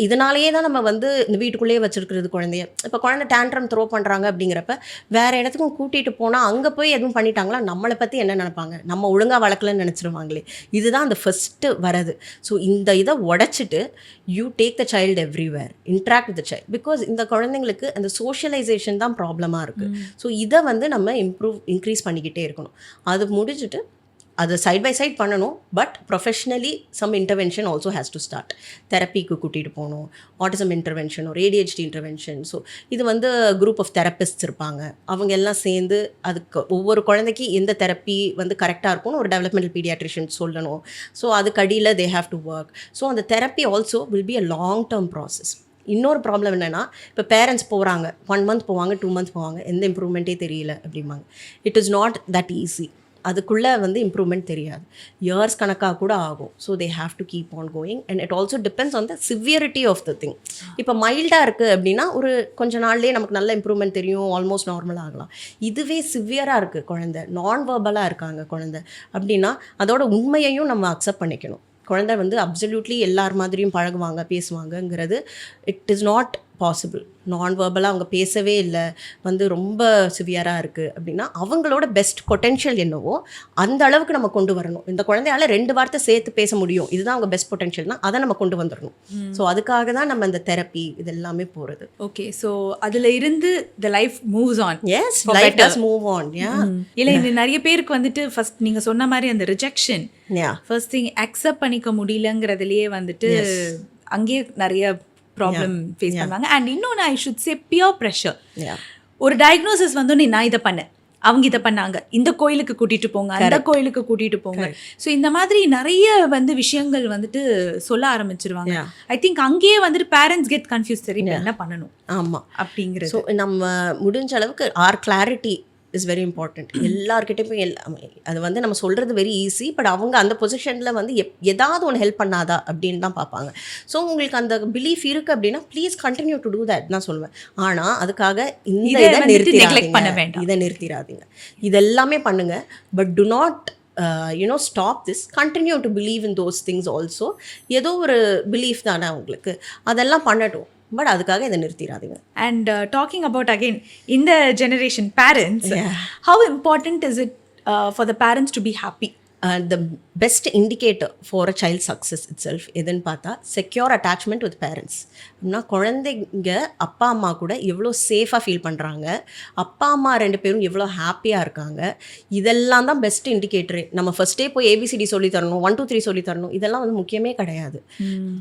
இதனாலேயே தான் நம்ம வந்து இந்த வீட்டுக்குள்ளேயே வச்சுருக்கிறது குழந்தைய. இப்போ குழந்தை டேண்ட்ரம் த்ரோ பண்ணுறாங்க அப்படிங்கிறப்ப வேறு இடத்துக்கும் கூட்டிகிட்டு போனால் அங்கே போய் எதுவும் பண்ணிட்டாங்களா, நம்மளை பற்றி என்ன நினைப்பாங்க, நம்ம ஒழுங்காக வளர்க்கலன்னு நினச்சிருவாங்களே. இதுதான் அந்த ஃபஸ்ட்டு வரது. ஸோ இந்த இதை உடச்சிட்டு you take the child everywhere, interact with the child. Because இந்த குழந்தைங்களுக்கு அந்த சோஷியலைசேஷன் தான் ப்ராப்ளமாக இருக்குது. ஸோ இதை வந்து நம்ம இன்க்ரீஸ் பண்ணிக்கிட்டே இருக்கணும். அது முடிச்சுட்டு அது சைட் பை சைட் பண்ணணும். But professionally some intervention also has to start. தெரப்பிக்கு கூட்டிகிட்டு போகணும், ஆட்டிசம் இன்டர்வென்ஷன் ஒரு ADHD இன்டர்வென்ஷன். ஸோ இது வந்து குரூப் ஆஃப் தெரப்பிஸ்ட் இருப்பாங்க, அவங்க எல்லாம் சேர்ந்து அதுக்கு ஒவ்வொரு குழந்தைக்கு எந்த தெரப்பி வந்து கரெக்டாக இருக்கும்னு ஒரு டெவலப்மெண்டல் பீடியாட்ரிஷியன் சொல்லணும். ஸோ அதுக்கு அடியில் they have to work. So அந்த therapy also will be a long term process. இன்னொரு ப்ராப்ளம் என்னென்னா, இப்போ பேரண்ட்ஸ் போகிறாங்க, 1 month போவாங்க, 2 months போவாங்க, எந்த இம்ப்ரூவ்மெண்ட்டே தெரியல அப்படிம்பாங்க. It is not that easy. அதுக்குள்ளே வந்து இம்ப்ரூவ்மெண்ட் தெரியாது, இயர்ஸ் கணக்காக கூட ஆகும். So they have to keep on going and it also depends on the severity of the thing. இப்போ மைல்டாக இருக்குது அப்படின்னா ஒரு கொஞ்ச நாள்லேயே நமக்கு நல்ல இம்ப்ரூவ்மெண்ட் தெரியும், ஆல்மோஸ்ட் நார்மலாக ஆகலாம். இதுவே சிவியராக இருக்குது குழந்தை, நான் வெர்பலாக இருக்காங்க குழந்தை அப்படின்னா அதோட உண்மையையும் நம்ம அக்செப்ட் பண்ணிக்கணும். குழந்தை வந்து அப்சல்யூட்லி எல்லார் மாதிரியும் பழகுவாங்க, பேசுவாங்கங்கிறது இட் இஸ் நாட் பாசிபிள். நான் வெர்பலாக அவங்க பேசவே இல்லை, வந்து ரொம்ப சிவியராக இருக்குது அப்படின்னா அவங்களோட பெஸ்ட் பொட்டென்ஷியல் என்னவோ அந்த அளவுக்கு நம்ம கொண்டு வரணும். இந்த குழந்தையால் 2 வார்த்தை சேர்த்து பேச முடியும், இதுதான் அவங்க பெஸ்ட் பொட்டென்ஷியல்னா அதை நம்ம கொண்டு வந்துடணும். ஸோ அதுக்காக தான் நம்ம இந்த தெரப்பி இது எல்லாமே போகிறது. ஓகே. ஸோ அதில் இருந்து the life moves on. Yes, life does move on. இல்லை, இது நிறைய பேருக்கு வந்துட்டு ஃபர்ஸ்ட் நீங்கள் சொன்ன மாதிரி அந்த ரிஜெக்ஷன் ஃபர்ஸ்ட் திங் அக்செப்ட் பண்ணிக்க முடியலங்கிறதுலையே வந்துட்டு அங்கேயே நிறைய ப்ராப்ளம் ஃபேஸ் பண்ணுவாங்க. அண்ட் இன்னொன்று I should say peer pressure. ஒரு டயக்னோசிஸ் வந்தோடனே நான் இதை பண்ணேன், அவங்க இதை பண்ணாங்க, இந்த கோயிலுக்கு கூட்டிகிட்டு போங்க, அந்த கோயிலுக்கு கூட்டிகிட்டு போங்க. ஸோ இந்த மாதிரி நிறைய வந்து விஷயங்கள் வந்துட்டு சொல்ல ஆரம்பிச்சிருவாங்க. ஐ திங்க் அங்கேயே வந்துட்டு பேரண்ட்ஸ் கெட் கன்ஃபியூஸ், சரி என்ன பண்ணணும் ஆமாம் அப்படிங்கிறது. ஸோ நம்ம முடிஞ்ச அளவுக்கு our clarity is very important. எல்லாருக்கிட்டையும் அது வந்து நம்ம சொல்கிறது வெரி ஈஸி. பட் அவங்க அந்த பொசிஷனில் வந்து ஏதாவது ஒன்று ஹெல்ப் பண்ணாதா அப்படின்னு தான் பார்ப்பாங்க. ஸோ உங்களுக்கு அந்த பிலீஃப் இருக்குது அப்படின்னா please continue to do that தான் சொல்லுவேன். ஆனால் அதுக்காக இதை நிறுத்திடாதீங்க, இதெல்லாமே பண்ணுங்கள். But do not stop this, continue to believe in those things also. ஏதோ ஒரு பிலீஃப் தானே உங்களுக்கு, அதெல்லாம் பண்ணட்டும். பட் அதுக்காக இதை நிறுத்திடாதீங்க. அண்ட் டாக்கிங் அபவுட் அகெயின் இந்த generation parents, how important is it for the parents to be happy? the best indicator for a child's success itself எதுன்னு பார்த்தா secure attachment with parents. அப்படின்னா குழந்தைங்க அப்பா அம்மா கூட எவ்வளோ சேஃபாக ஃபீல் பண்ணுறாங்க, அப்பா அம்மா 2 பேரும் எவ்வளோ ஹாப்பியாக இருக்காங்க, இதெல்லாம் தான் பெஸ்ட் இண்டிகேட்டரே. நம்ம ஃபஸ்ட்டே போய் ஏபிசிடி சொல்லி தரணும், 1 2 3 சொல்லி தரணும், இதெல்லாம் வந்து முக்கியமே கிடையாது.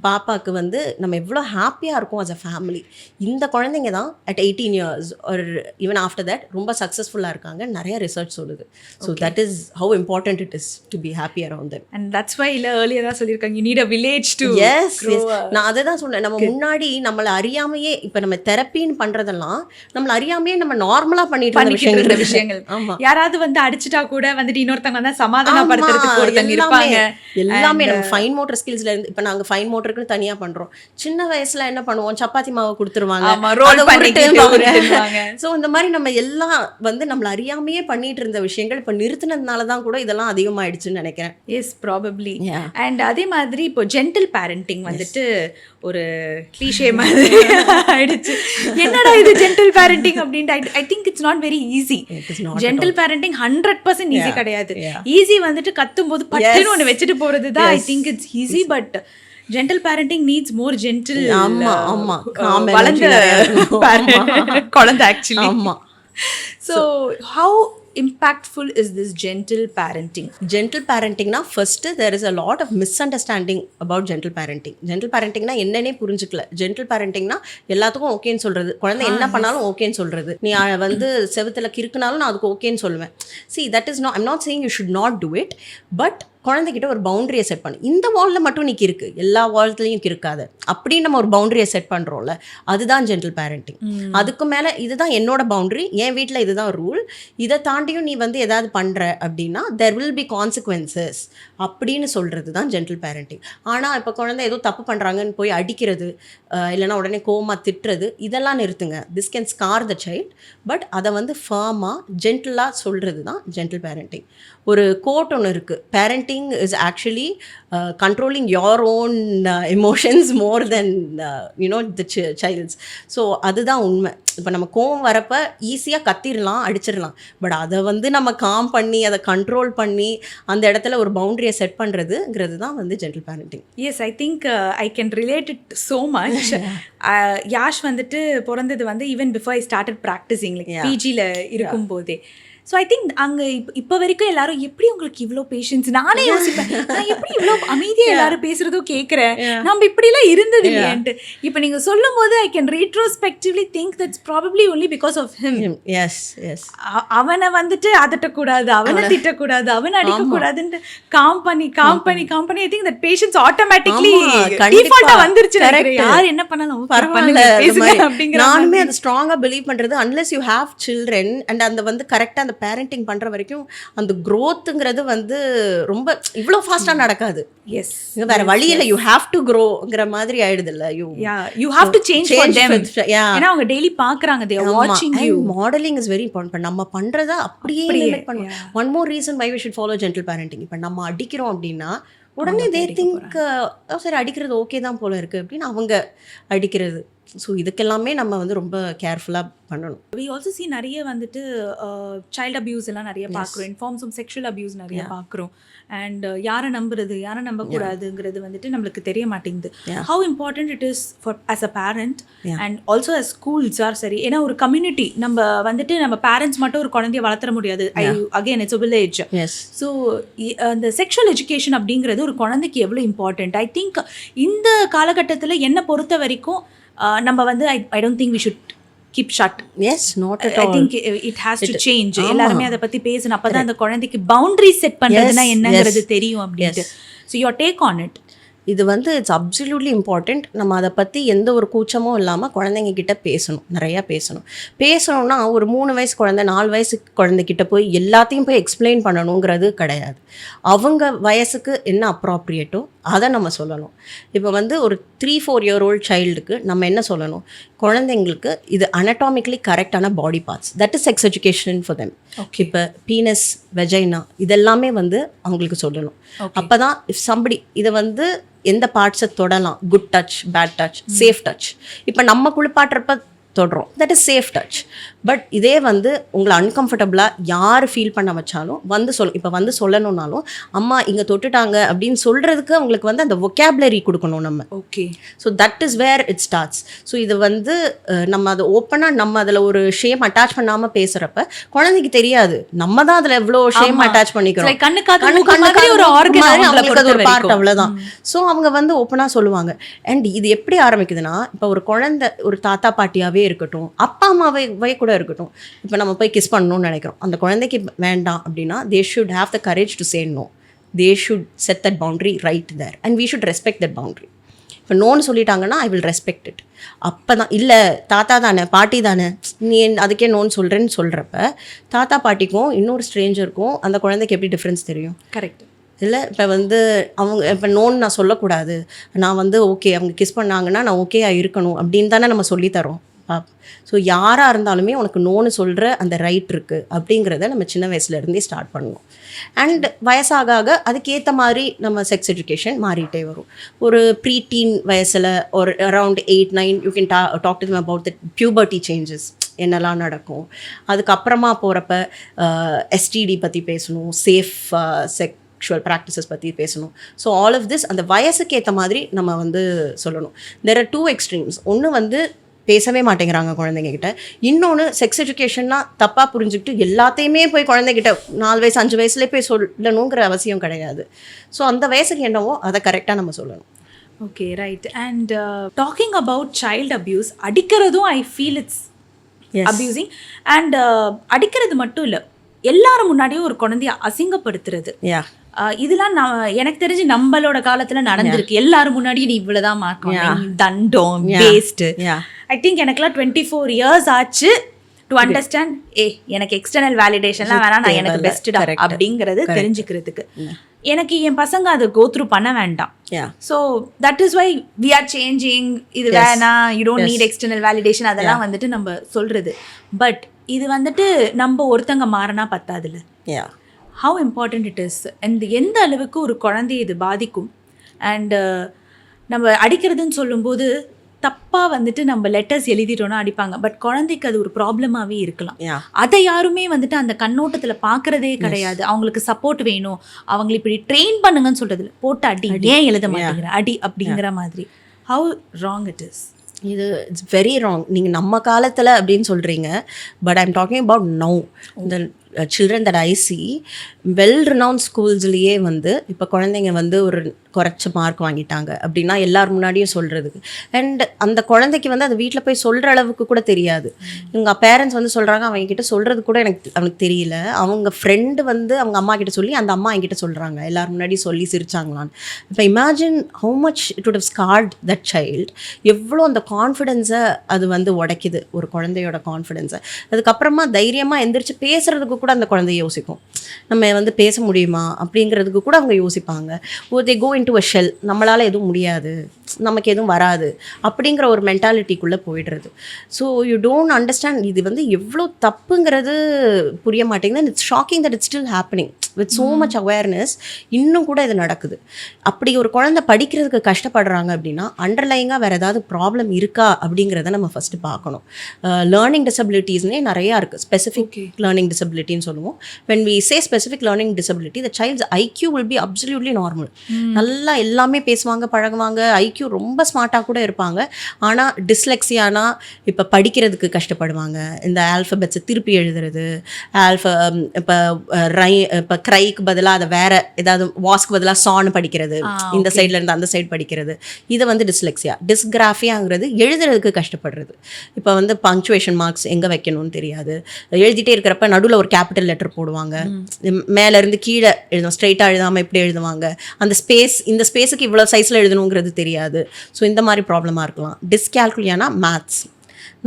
பாப்பாவுக்கு வந்து நம்ம எவ்வளோ ஹாப்பியாக இருக்கும் அஸ் அ ஃபேமிலி. இந்த குழந்தைங்க தான் at 18 years or even after that ரொம்ப சக்ஸஸ்ஃபுல்லாக இருக்காங்க, நிறைய ரிசர்ச் சொல்லுது. So that is how important it is to be happy around them. And that's why earlier சொல்லியிருக்காங்க you need a village to grow. நான் அதை தான் சொன்னேன். நம்ம முன்னாடி நம்மளை அறியாமையே இப்போ நம்ம தெரப்பின்னு பண்ணுறதெல்லாம் நம்மளை அறியாமையே நம்ம நார்மலாக பண்ணிட்டு விஷயங்கள். ஆமாம், யாராவது வந்து அடிச்சுட்டா கூட வந்துட்டு இன்னொருத்தவங்க வந்து சமாதானப்படுத்துறதுக்கு ஒருத்தங்க இருப்பாங்க. எல்லாமே நம்ம ஃபைன் மோட்டர் ஸ்கில்ஸ்ல இருந்து இப்போ நாங்கள் ஃபைன் மோட்டருக்குன்னு தனியாக பண்ணுறோம். சின்ன வயசுல என்ன பண்ணுவோம், சப்பாத்தி மாவை கொடுத்துருவாங்க, ஸோ இந்த மாதிரி நம்ம எல்லாம் வந்து நம்மளை அறியாமையே பண்ணிட்டு இருந்த விஷயங்கள் இப்போ நிறுத்தினதுனால தான் கூட இதெல்லாம் அதிகமாகிடுச்சுன்னு நினைக்கிறேன். S, probably. அண்ட் அதே மாதிரி இப்போ ஜென்டில் பேரண்டிங் வந்துட்டு ஒரு கிளீஷே மாதிரி ஆயிடுச்சு. என்னடா இது ஜென்டில் பேரண்டிங் அப்படின்ட்டு. I think it's not very easy. Gentle parenting 100% easy கிடையாது. ஈஸி வந்துட்டு கத்தும் போது பட்டுன்னு ஒன்று வச்சுட்டு போறது தான் I think it's easy. But gentle parenting needs more gentle வளர்ந்த குழந்தை actually. So how impactful is this gentle parenting? Gentle parenting na first there is a lot of misunderstanding about gentle parenting. Gentle parenting na என்னன்னே புரிஞ்சுக்கல. gentle parenting na எல்லாத்துக்கும் ஓகேன்னு சொல்றது, குழந்தை என்ன பண்ணாலும் ஓகேன்னு சொல்றது, நீ வந்து செவுத்துல கிறுக்குனாலும் நான் அதுக்கு ஓகேன்னு சொல்லுவேன். See, that is not, I'm not saying you should not do it, but குழந்தைகிட்ட ஒரு பவுண்டரியை செட் பண்ணு. இந்த வாலில் மட்டும் நீ இருக்கு, எல்லா வால்லையும் இருக்காது அப்படின்னு நம்ம ஒரு பவுண்டரியை செட் பண்ணுறோம்ல, அதுதான் ஜென்டில் பேரண்டிங். அதுக்கு மேலே இதுதான் என்னோட பவுண்டரி, என் வீட்டில் இதுதான் ரூல், இதை தாண்டியும் நீ வந்து எதாவது பண்ணுற அப்படின்னா there will be consequences அப்படின்னு சொல்கிறது தான் ஜென்டில் பேரண்டிங். ஆனால் இப்போ குழந்தை ஏதோ தப்பு பண்ணுறாங்கன்னு போய் அடிக்கிறது, இல்லைனா உடனே கோவமாக திட்டுறது, இதெல்லாம் நிறுத்துங்க. This can scar the child. But அதை வந்து ஃபர்மாக ஜென்டிலாக சொல்கிறது தான் ஜென்டில் பேரண்டிங். ஒரு கோட் ஒன்று இருக்குது, parenting is actually controlling your own emotions more than the child's. So அதுதான் உண்மை. இப்போ நம்ம கோவம் வரப்போ ஈஸியாக கத்திடலாம், அடிச்சிடலாம். பட் அதை வந்து நம்ம காம் பண்ணி அதை கண்ட்ரோல் பண்ணி அந்த இடத்துல ஒரு பவுண்டரியை செட் பண்ணுறதுங்கிறது தான் வந்து gentle parenting. Yes, I think I can relate it so much. Yash வந்துட்டு பிறந்தது வந்து even before I started practising, like பிஜியில் இருக்கும்போதே. ஸோ ஐ திங்க் அங்கே இப்போ வரைக்கும் எல்லாரும் எப்படி உங்களுக்கு இவ்வளோ பேஷன்ஸ், நானே யோசிப்பேன், நான் எப்படி இவ்வளோ அமைதியாக எல்லாரும் பேசுகிறதோ கேட்குறேன், நம்ம இப்படிலாம் இருந்தது இல்லையான்ட்டு. இப்போ நீங்கள் சொல்லும் போது I can retrospectively think that's probably only because of him. Yes yes, அவனை வந்துட்டு அதட்டக்கூடாது, அவனை திட்டக்கூடாது, அவனை அடிக்கக்கூடாதுன்ட்டு காம் பண்ணி I think that patience automatically டிஃபால்ட்டாக வந்துருச்சு. யார் என்ன பண்ணாலும் அப்படிங்கிற நானுமே அது ஸ்ட்ராங்காக பிலீவ் பண்ணுறது. Unless you have children and அந்த வந்து கரெக்டாக அந்த பேரண்டிங் பண்ணுற வரைக்கும் அந்த க்ரோத்துங்கிறது வந்து ரொம்ப இவ்வளோ ஃபாஸ்ட்டாக நடக்காது. எஸ், வேற வழியில் யூ ஹேவ் டு க்ரோங்கிற மாதிரி ஆயிடுது இல்லை. You have to change for them. ஏன்னா அவங்க டெய்லி பார்க்குறாங்க, தே ஆர் வாட்சிங் you. Modelling is very important. நம்ம பண்ணுறத அப்படியே லிமிட் பண்ணுவோம். One more reason why we should follow gentle parenting. இப்போ நம்ம அடிக்கிறோம் அப்படின்னா உடனே தே திங்க் சரி அடிக்கிறது ஓகே தான் போல இருக்குது அப்படின்னு அவங்க அடிக்கிறது. ஸோ இதுக்கெல்லாமே நம்ம வந்து ரொம்ப கேர்ஃபுல்லாக பண்ணணும். வி ஆல்சோ சி நிறைய வந்துட்டு சைல்டு அபியூஸ் எல்லாம் நிறைய பார்க்குறோம், இன்ஃபார்ம்ஸ் ஆஃப் செக்ஷுவல் அபியூஸ் நிறைய பார்க்குறோம். அண்ட் யாரை நம்புறது யாரை நம்பக்கூடாதுங்கிறது வந்துட்டு நம்மளுக்கு தெரிய மாட்டேங்குது. How important it is for us a parent and also as schools are சரி. ஏன்னா ஒரு கம்யூனிட்டி நம்ம வந்துட்டு நம்ம பேரண்ட்ஸ் மட்டும் ஒரு குழந்தைய வளர்த்துற முடியாது. Again it's a village. So அந்த செக்ஷுவல் எஜுகேஷன் அப்படிங்கிறது ஒரு குழந்தைக்கு எவ்வளோ இம்பார்ட்டன்ட். ஐ திங்க் இந்த காலகட்டத்தில் என்னை பொறுத்த வரைக்கும் நம்ம வந்து I don't think we should keep shut. Yes, not at all. I think it has to change. எல்லாருமே அதை பற்றி பேசணும். அப்பதான் அந்த குழந்தைக்கு பவுண்டரி செட் பண்ணுறதுனா என்னங்கிறது தெரியும் அப்படின்ட்டு. So your take on it? இது வந்து இட்ஸ் அப்சல்யூட்லி இம்பார்ட்டண்ட். நம்ம அதை பற்றி எந்த ஒரு கூச்சமும் இல்லாமல் குழந்தைங்க கிட்ட பேசணும், நிறையா பேசணும்னா ஒரு 3 வயசு குழந்தை 4 வயசு குழந்தைகிட்ட போய் எல்லாத்தையும் போய் எக்ஸ்பிளைன் பண்ணணுங்கிறது கிடையாது. அவங்க வயசுக்கு என்ன அப்ராப்ரியேட்டோ அதை நம்ம சொல்லணும். இப்போ வந்து ஒரு 3-4 year old சைல்டுக்கு நம்ம என்ன சொல்லணும், குழந்தைங்களுக்கு இது அனட்டாமிக்கலி கரெக்டான body parts, that is sex education for them. இப்போ பீனஸ், வெஜைனா இதெல்லாமே வந்து அவங்களுக்கு சொல்லணும். அப்போ தான் இஃப் சம்படி இதை வந்து எந்த பார்ட்ஸை தொடலாம், good touch, bad touch, safe touch. இப்போ நம்ம குளிப்பாட்டுறப்ப தொடுறோம், that is safe touch. But இதே வந்து உங்களை அன்கம்ஃபர்டபுளாக யார் ஃபீல் பண்ண வச்சாலும் வந்து இப்போ வந்து சொல்லணுன்னாலும் அம்மா இங்கே தொட்டுட்டாங்க அப்படின்னு சொல்கிறதுக்கு அவங்களுக்கு வந்து அந்த vocabulary கொடுக்கணும் நம்ம. Okay. So that is where it starts. So இது வந்து நம்ம அதை ஓப்பனாக நம்ம அதில் ஒரு ஷேம் அட்டாச் பண்ணாமல் பேசுகிறப்ப குழந்தைக்கு தெரியாது நம்ம தான் அதில் எவ்வளோ ஷேம் அட்டாச் பண்ணிக்கிறோம். அவங்களுக்கு அது ஒரு பார்ட், அவ்வளோதான். ஸோ அவங்க வந்து ஓப்பனாக சொல்லுவாங்க. அண்ட் இது எப்படி ஆரம்பிக்குதுன்னா, இப்போ ஒரு குழந்தை ஒரு தாத்தா பாட்டியாகவே இருக்கட்டும், அப்பா அம்மாவே கூட இருக்கட்டும், இப்போ நம்ம போய் கிஸ் பண்ணணும்னு நினைக்கிறோம், அந்த குழந்தைக்கு வேண்டாம் அப்படின்னா they should have the courage to say no. They should set that boundary right there and we should respect that boundary. இப்போ நோன்னு சொல்லிட்டாங்கன்னா ஐ வில் ரெஸ்பெக்ட் இட். அப்போ தான் இல்லை தாத்தா தானே பாட்டி தானே நீ அதுக்கே நோன்னு சொல்கிறேன்னு சொல்கிறப்ப தாத்தா பாட்டிக்கும் இன்னொரு ஸ்ட்ரேஞ்சருக்கும் அந்த குழந்தைக்கு எப்படி டிஃப்ரென்ஸ் தெரியும்? கரெக்ட் இல்லை இப்போ வந்து அவங்க இப்போ நோன்னு நான் சொல்லக்கூடாது, நான் வந்து ஓகே அவங்க கிஸ் பண்ணாங்கன்னா நான் ஓகேயாக இருக்கணும் அப்படின்னு தானே நம்ம சொல்லித்தரோம். ஸோ யாராக இருந்தாலுமே உனக்கு நோன்னு சொல்கிற அந்த ரைட் இருக்குது அப்படிங்கிறத நம்ம சின்ன வயசுலேருந்தே ஸ்டார்ட் பண்ணணும். அண்ட் வயசாக ஆக அதுக்கேற்ற மாதிரி நம்ம செக்ஸ் எஜுகேஷன் மாறிட்டே வரும். ஒரு ப்ரீடீன் வயசில் ஒரு around 8-9 you can talk to them about the puberty changes என்னெல்லாம் நடக்கும். அதுக்கப்புறமா போகிறப்ப எஸ்டிடி பற்றி பேசணும், சேஃப் செக்ஷுவல் ப்ராக்டிசஸ் பற்றி பேசணும். ஸோ ஆல் ஆஃப் திஸ் அந்த வயசுக்கு ஏற்ற மாதிரி நம்ம வந்து சொல்லணும். There are 2 extremes. ஒன்று வந்து பேசவே மாட்டேங்கிறாங்க குழந்தைங்க கிட்ட, இன்னொன்று செக்ஸ் எஜுகேஷன்னா தப்பாக புரிஞ்சுக்கிட்டு எல்லாத்தையுமே போய் குழந்தைகிட்ட 4 வயசு 5 வயசுலேயே போய் சொல்லணுங்கிற அவசியம் கிடையாது. ஸோ அந்த வயசுக்கு என்னவோ அதை கரெக்டாக நம்ம சொல்லணும். Okay, right. And talking about child abuse, அடிக்கிறதும் I feel it's abusing. And அடிக்கிறது மட்டும் இல்லை, எல்லாரும் முன்னாடியும் ஒரு குழந்தைய அசிங்கப்படுத்துறது, இதெல்லாம் எனக்கு தெரிஞ்சு நம்மளோட காலத்துல நடந்திருக்கு. எல்லாரும் முன்னாடியும் நீ இவ்வளவுதான் மார்க்கணும், தண்டம், வேஸ்ட். ஐ திங்க் எனக்குலாம் 24 years ஆச்சு டு அண்டர்ஸ்டாண்ட், எனக்கு எக்ஸ்டர்னல் வேலிடேஷன்லாம் வேணாம், நான் எனக்கு பெஸ்ட்டா அப்படிங்கிறது தெரிஞ்சுக்கிறதுக்கு. எனக்கு என் பசங்க அதை கோ த்ரூ பண்ண வேண்டாம். So that is why we are changing. இது வேணாம், you don't need external validation, அதெல்லாம் வந்துட்டு நம்ம சொல்றது. பட் இது வந்துட்டு நம்ம ஒருத்தங்க மாறினா பத்தாதுல்ல. How important it is, and எந்த அளவுக்கு ஒரு குழந்தைய இது பாதிக்கும். அண்டு நம்ம அடிக்கிறதுன்னு சொல்லும்போது தப்பாக வந்துட்டு நம்ம லெட்டர்ஸ் எழுதிட்டோன்னா அடிப்பாங்க, பட் குழந்தைக்கு அது ஒரு ப்ராப்ளமாகவே இருக்கலாம். அதை யாருமே வந்துட்டு அந்த கண்ணோட்டத்தில் பார்க்குறதே கிடையாது. அவங்களுக்கு சப்போர்ட் வேணும், அவங்களை இப்படி ட்ரெயின் பண்ணுங்கன்னு சொல்கிறதுல போட்டு அடி, ஏன் எழுத மாட்டேங்கிற அடி அப்படிங்கிற மாதிரி. How wrong it is. இது இட்ஸ் வெரி ராங். நீங்கள் நம்ம காலத்தில் அப்படின்னு சொல்கிறீங்க, but I'm talking about now. இந்த children that I see, well renowned ஸ்கூல்ஸ்லேயே வந்து இப்போ குழந்தைங்க வந்து ஒரு குறைச்ச மார்க் வாங்கிட்டாங்க அப்படின்னா எல்லார் முன்னாடியும் சொல்கிறதுக்கு. அண்ட் அந்த குழந்தைக்கு வந்து அது வீட்டில் போய் சொல்கிற அளவுக்கு கூட தெரியாது. இவங்க பேரண்ட்ஸ் வந்து சொல்கிறாங்க, அவங்க கிட்ட சொல்கிறது கூட அவனுக்கு தெரியல. அவங்க ஃப்ரெண்டு வந்து அவங்க அம்மா கிட்ட சொல்லி அந்த அம்மா என்கிட்ட சொல்கிறாங்க, எல்லார் முன்னாடி சொல்லி சிரிச்சாங்களான்னு. இப்போ imagine how much it would have scarred that child. எவ்வளோ அந்த கான்ஃபிடென்ஸை அது வந்து உடைக்குது, ஒரு குழந்தையோட கான்ஃபிடென்ஸை. அதுக்கப்புறமா தைரியமாக எந்திரிச்சு பேசுகிறதுக்கு கூட அந்த குழந்தை யோசிக்கும், நம்ம வந்து பேச முடியுமா அப்படிங்கிறதுக்கு கூட அவங்க யோசிப்பாங்க. தே கோ இன்டு அ ஷெல், நம்மளால் எதுவும் முடியாது, நமக்கு எதுவும் வராது அப்படிங்கிற ஒரு மென்டாலிட்டிக்குள்ளே போயிடுறது. ஸோ யூ டோன்ட் அண்டர்ஸ்டாண்ட் இது வந்து எவ்வளோ தப்புங்கிறது புரிய மாட்டேங்குது. It's shocking that it's still happening with so much awareness. இன்னும் கூட இது நடக்குது. அப்படி ஒரு குழந்தை படிக்கிறதுக்கு கஷ்டப்படுறாங்க அப்படின்னா அண்டர்லைங்காக வேறு ஏதாவது ப்ராப்ளம் இருக்கா அப்படிங்கிறத நம்ம ஃபஸ்ட்டு பார்க்கணும். லேர்னிங் டிசபிலிட்டிஸ்னே நிறையா இருக்குது. ஸ்பெசிஃபிக் லேர்னிங் டிசபிலிட்டின்னு சொல்லுவோம். when we say specific learning disability, the child's IQ will be absolutely normal. நல்லா எல்லாமே பேசுவாங்க, பழகுவாங்க, IQ ரொம்ப ஸ்மார்ட்டாக கூட இருப்பாங்க. ஆனால் டிஸ்லெக்ஸியானா இப்போ படிக்கிறதுக்கு கஷ்டப்படுவாங்க. இந்த ஆல்ஃபபெட்ஸை திருப்பி எழுதுறது, இப்போ க்ரைக்கு பதிலாக அதை வேற ஏதாவது வாஸ்க்கு பதிலாக சான்னு படிக்கிறது, இந்த சைடில் இருந்து அந்த சைடு படிக்கிறது, இதை வந்து டிஸ்லெக்ஸியா. டிஸ்கிராஃபியாங்கிறது எழுதுறதுக்கு கஷ்டப்படுறது. இப்போ வந்து பங்க்சுவேஷன் மார்க்ஸ் எங்கே வைக்கணும்னு தெரியாது, எழுதிட்டே இருக்கிறப்ப நடுவில் ஒரு கேபிட்டல் லெட்டர் போடுவாங்க, மேலேருந்து கீழே எழுதும், ஸ்ட்ரைட்டாக எழுதாமல் இப்படி எழுதுவாங்க, அந்த ஸ்பேஸ் இந்த ஸ்பேஸுக்கு இவ்வளோ சைஸில் எழுதணுங்கிறது தெரியாது. ஸோ இந்த மாதிரி ப்ராப்ளமாக இருக்கலாம். டிஸ்கால்குலியானா மேத்ஸ்,